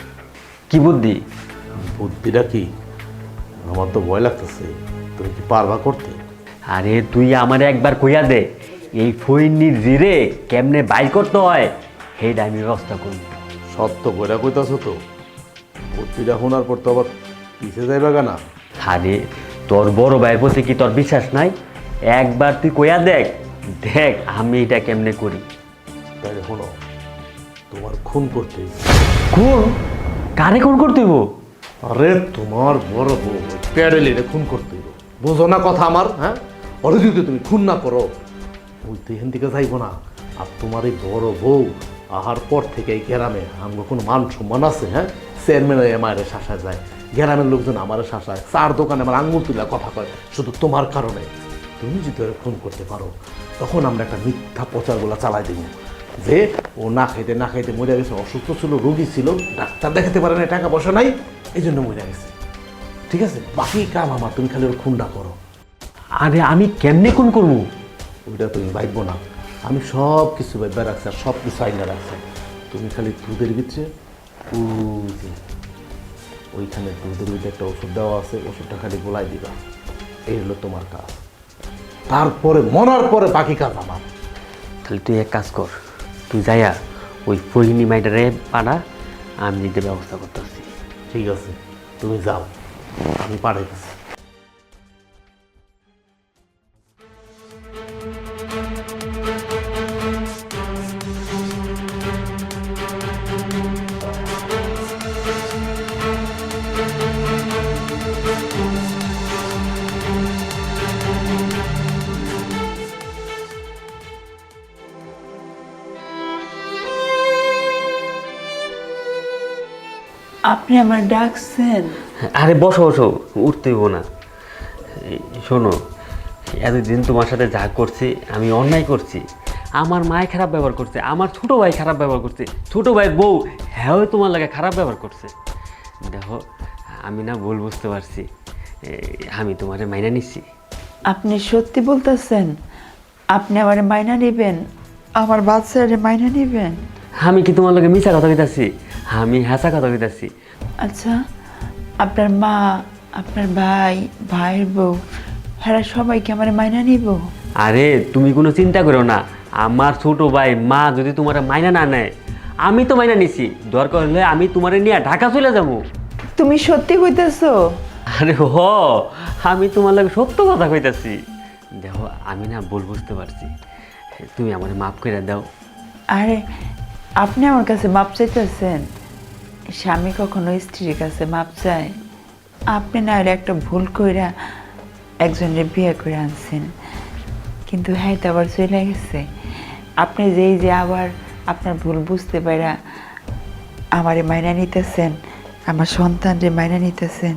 কি বুদ্ধি? বুদ্ধিটা কি? আমার তো ভয় লাগতেছে, তুমি কি পারবা করতে? আরে তুই আমার একবার কইয়া দে, এই ফইনির জিরে কেমনে বাইর করতে হয় সেইটা আমি ব্যবস্থা করি। সত্য কইরা কইতাছো তো? বুদ্ধিটা শোনার পর তো আবার পিছিয়ে যাইবা কেনা? আরে তোর বড় ভাইয়ের প্রতি কি তোর বিশ্বাস নাই? একবার তুই কইয়া দেখ, দেখ আমি এটা কেমনে করি। তাইলে শোনো, তোমার খুন করতে। খুন? কারে খুন করতে হইব? আরে তোমার বড় বউ প্যাডেলিরে খুন করতে হইব। বুঝো না কথা আমার? হ্যাঁ, ওরে যদি তুমি খুন না করো, ওই তো এখান থেকে যাইব না, আর তোমার এই বড় বউ আহার পর থেকে এই গ্রামে আমার কোনো মান সম্মান আছে? হ্যাঁ, চেয়ারম্যান আমার শাসায় যায়, গ্রামের লোকজন আমার শাসায়, চার দোকানে আমার আঙুল তুলে কথা কয় শুধু তোমার কারণে। তুমি যদি ওরা ফোন করতে পারো তখন আমরা একটা মিথ্যা প্রচারগুলো চালাই দিব যে ও না খাইতে মরে গেছে, অসুস্থ ছিল, রোগী ছিল, ডাক্তার দেখাতে পারে না, টাকা পয়সা নাই, এই জন্য মরে গেছে। ঠিক আছে, বাকি কাম আমার, তুমি খালি ওর খুনটা করো। আরে আমি কেমনে কোন করবো? ওইটা তুমি ভাববো না, আমি সব কিছু ভাববে রাখছি আর সব কিছু আইনা রাখছি। তুমি খালি দুধের ভিতরে ওইখানে দুধের ভিতরে একটা ওষুধ দেওয়া আছে, ওষুধটা খালি গোলাই দিবা, এই হলো তোমার কাজ। তারপরে মরার পরে বাকি কাজ আমার। তাহলে তুই এক কাজ কর, তুই যাইয়া ওই ফরিনি মাইটারে পাড়া, আমি নিজে ব্যবস্থা করতেছি। ঠিক আছে, তুমি যাও, আমি পাঠাইতেছি। আপনি আমার ডাকছেন? আরে বসো বসো, উঠতে হইব না। এই শোনো, এতদিন তোমার সাথে যা করছি আমি অন্যায় করছি। আমার মায় খারাপ ব্যবহার করছে, আমার ছোটো ভাই খারাপ ব্যবহার করছে, ছোটো ভাইয়ের বউ হ্যাঁ তোমার লাগে খারাপ ব্যবহার করছে। দেখো আমি না ভুল বুঝতে পারছি, আমি তোমারে মাইনা নিচ্ছি। আপনি সত্যি বলতেছেন? আপনি আমার মাইনা নেবেন? আমার বাচ্চারে মাইনা নেবেন? আমি কি তোমার লগে মিছা কথা কইতাছি? আমি হাসা কথা কইতাছি। আচ্ছা, আপনার মা, আপনার ভাই, ভাইয়ের বউ, হ্যাঁ সবাইকে আমার মাইনা নিব? আরে তুমি কোনো চিন্তা করো না, আমার ছোট ভাই মা যদি তোমার মাইনা না নেয়, আমি তো মাইনা নিছি, দরকার হলে আমি তোমারে নিয়ে ঢাকা চলে যাবো। তুমি সত্যি কইতেছো? আরে হ, আমি তোমার লাগে সত্য কথা কইতাছি। দেখো আমি না ভুল বুঝতে পারছি, তুমি আমার মাফ করে দাও। আরে আপনি আমার কাছে মাপ চাইতেছেন? স্বামী কখনো স্ত্রীর কাছে মাপ চায়? আপনি না হলে একটা ভুল কইরা একজনের বিয়ে করে আনছেন, কিন্তু হ্যাঁ তো আবার চলে গেছে। আপনি যে আবার আপনার ভুল বুঝতে পারা আমারে মাইনা নিতেছেন, আমার সন্তানরে মাইনা নিতেছেন,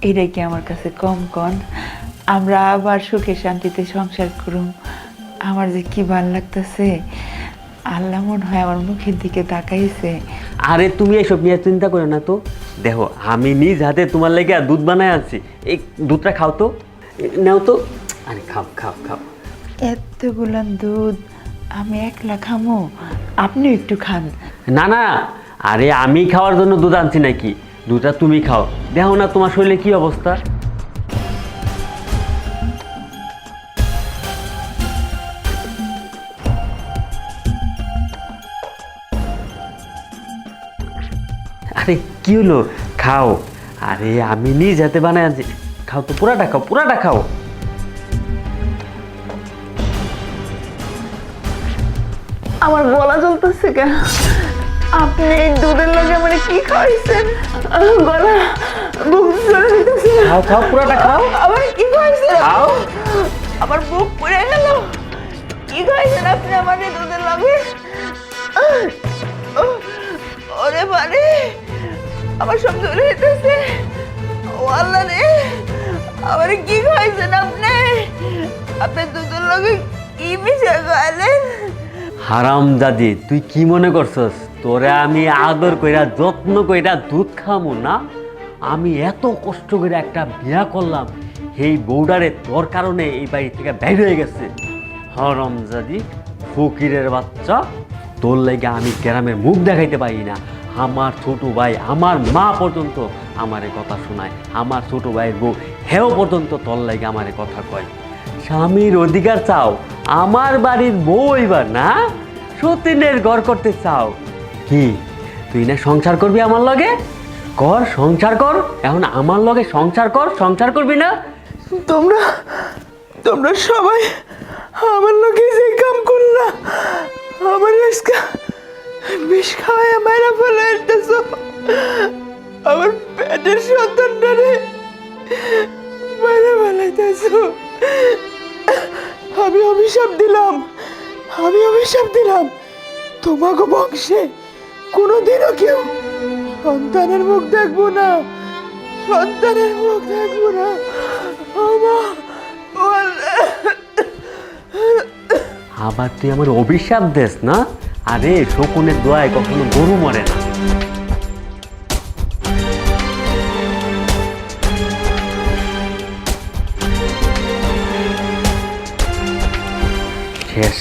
এটা কি আমার কাছে কম কন? আমরা আবার সুখে শান্তিতে সংসার করুম, আমার যে কি ভালো লাগতেছে। আল্লাহ মনে হয় আমার মুখের দিকে তাকাইছে। আরে তুমি এসব নিয়ে চিন্তা করো না তো। দেখো আমি নিজ হাতে তোমার লেগে দুধ বানায় আনছি, এই দুধটা খাও তো, নাও তো। আরে খাও খাও খাও। এতগুলা দুধ আমি একলা খামো? আপনিও একটু খান। না না, আরে আমি খাওয়ার জন্য দুধ আনছি নাকি, দুধটা তুমি খাও। দেখো না তোমার শরীরে কি অবস্থা। আরে কি হলো, খাও। আরে আমি নিজ হাতে বানায় আনছি, খাও তো, পুরাটা খাও, পুরাটা খাও। আমার গলা জ্বলতেছে কেন? আপনি এই দুধের লগে মানে কি খাইছেন? গলা বুক জ্বলে যেতেছে। খাও খাও, পুরাটা খাও। আবার কি খাইছেন? খাও। আমার বুক পুড়ে গেল। কি খাইছেন আপনি আমার এই দুধের লগে? ওরে বারে, আমার সব জ্বলে যেতেছে। ও আল্লাহ রে, আবার কি খাইছেন আপনি? আপনি দুধের লগে কি মিশে খাইলেন? হারামজাদি, তুই কি মনে করছস তোরে আমি আদর কইরা যত্ন কইরা দুধ খামু না? আমি এত কষ্ট করে একটা বিয়া করলাম, এই বউডারে তোর কারণে এই বাড়ি থেকে বের হয়ে গেছে। হারামজাদি ফকিরের বাচ্চা, তোর লাগে আমি গ্রামের মুখ দেখাইতে পারি না। আমার ছোট ভাই, আমার মা পর্যন্ত আমারে কথা শোনায়, আমার ছোট ভাইয়ের বউ হেও পর্যন্ত তোর লাগে আমারে কথা কয়। স্বামীর অধিকার চাও, আমার বাড়ির বউ এবার না সতীনের ঘর করতে চাও। কি তুই না সংসার করবি আমার লগে? কর, সংসার কর, এখন আমার লগে সংসার কর। সংসার করবি না? তোমরা সবাই আমার লোকে যে কাম করলা, আমার বিষ খাওয়াই মায়েরা ফেলে আসতেছ। আমার পেটের সন্তানটারে মায়েরা ফেলাইতেছ। আমি অভিশাপ দিলাম, আমি অভিশাপ দিলাম তোমাকে বংশে কোনোদিনও কেউ সন্তানের মুখ দেখবো না, সন্তানের মুখ দেখবো না। আবার তুই আমার অভিশাপ দেস না? আরে শকুনের দোয়ায় কখনো গরু মরে না। শেষ।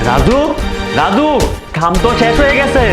রাজু, রাজু, কাম তো শেষ হয়ে গেছে।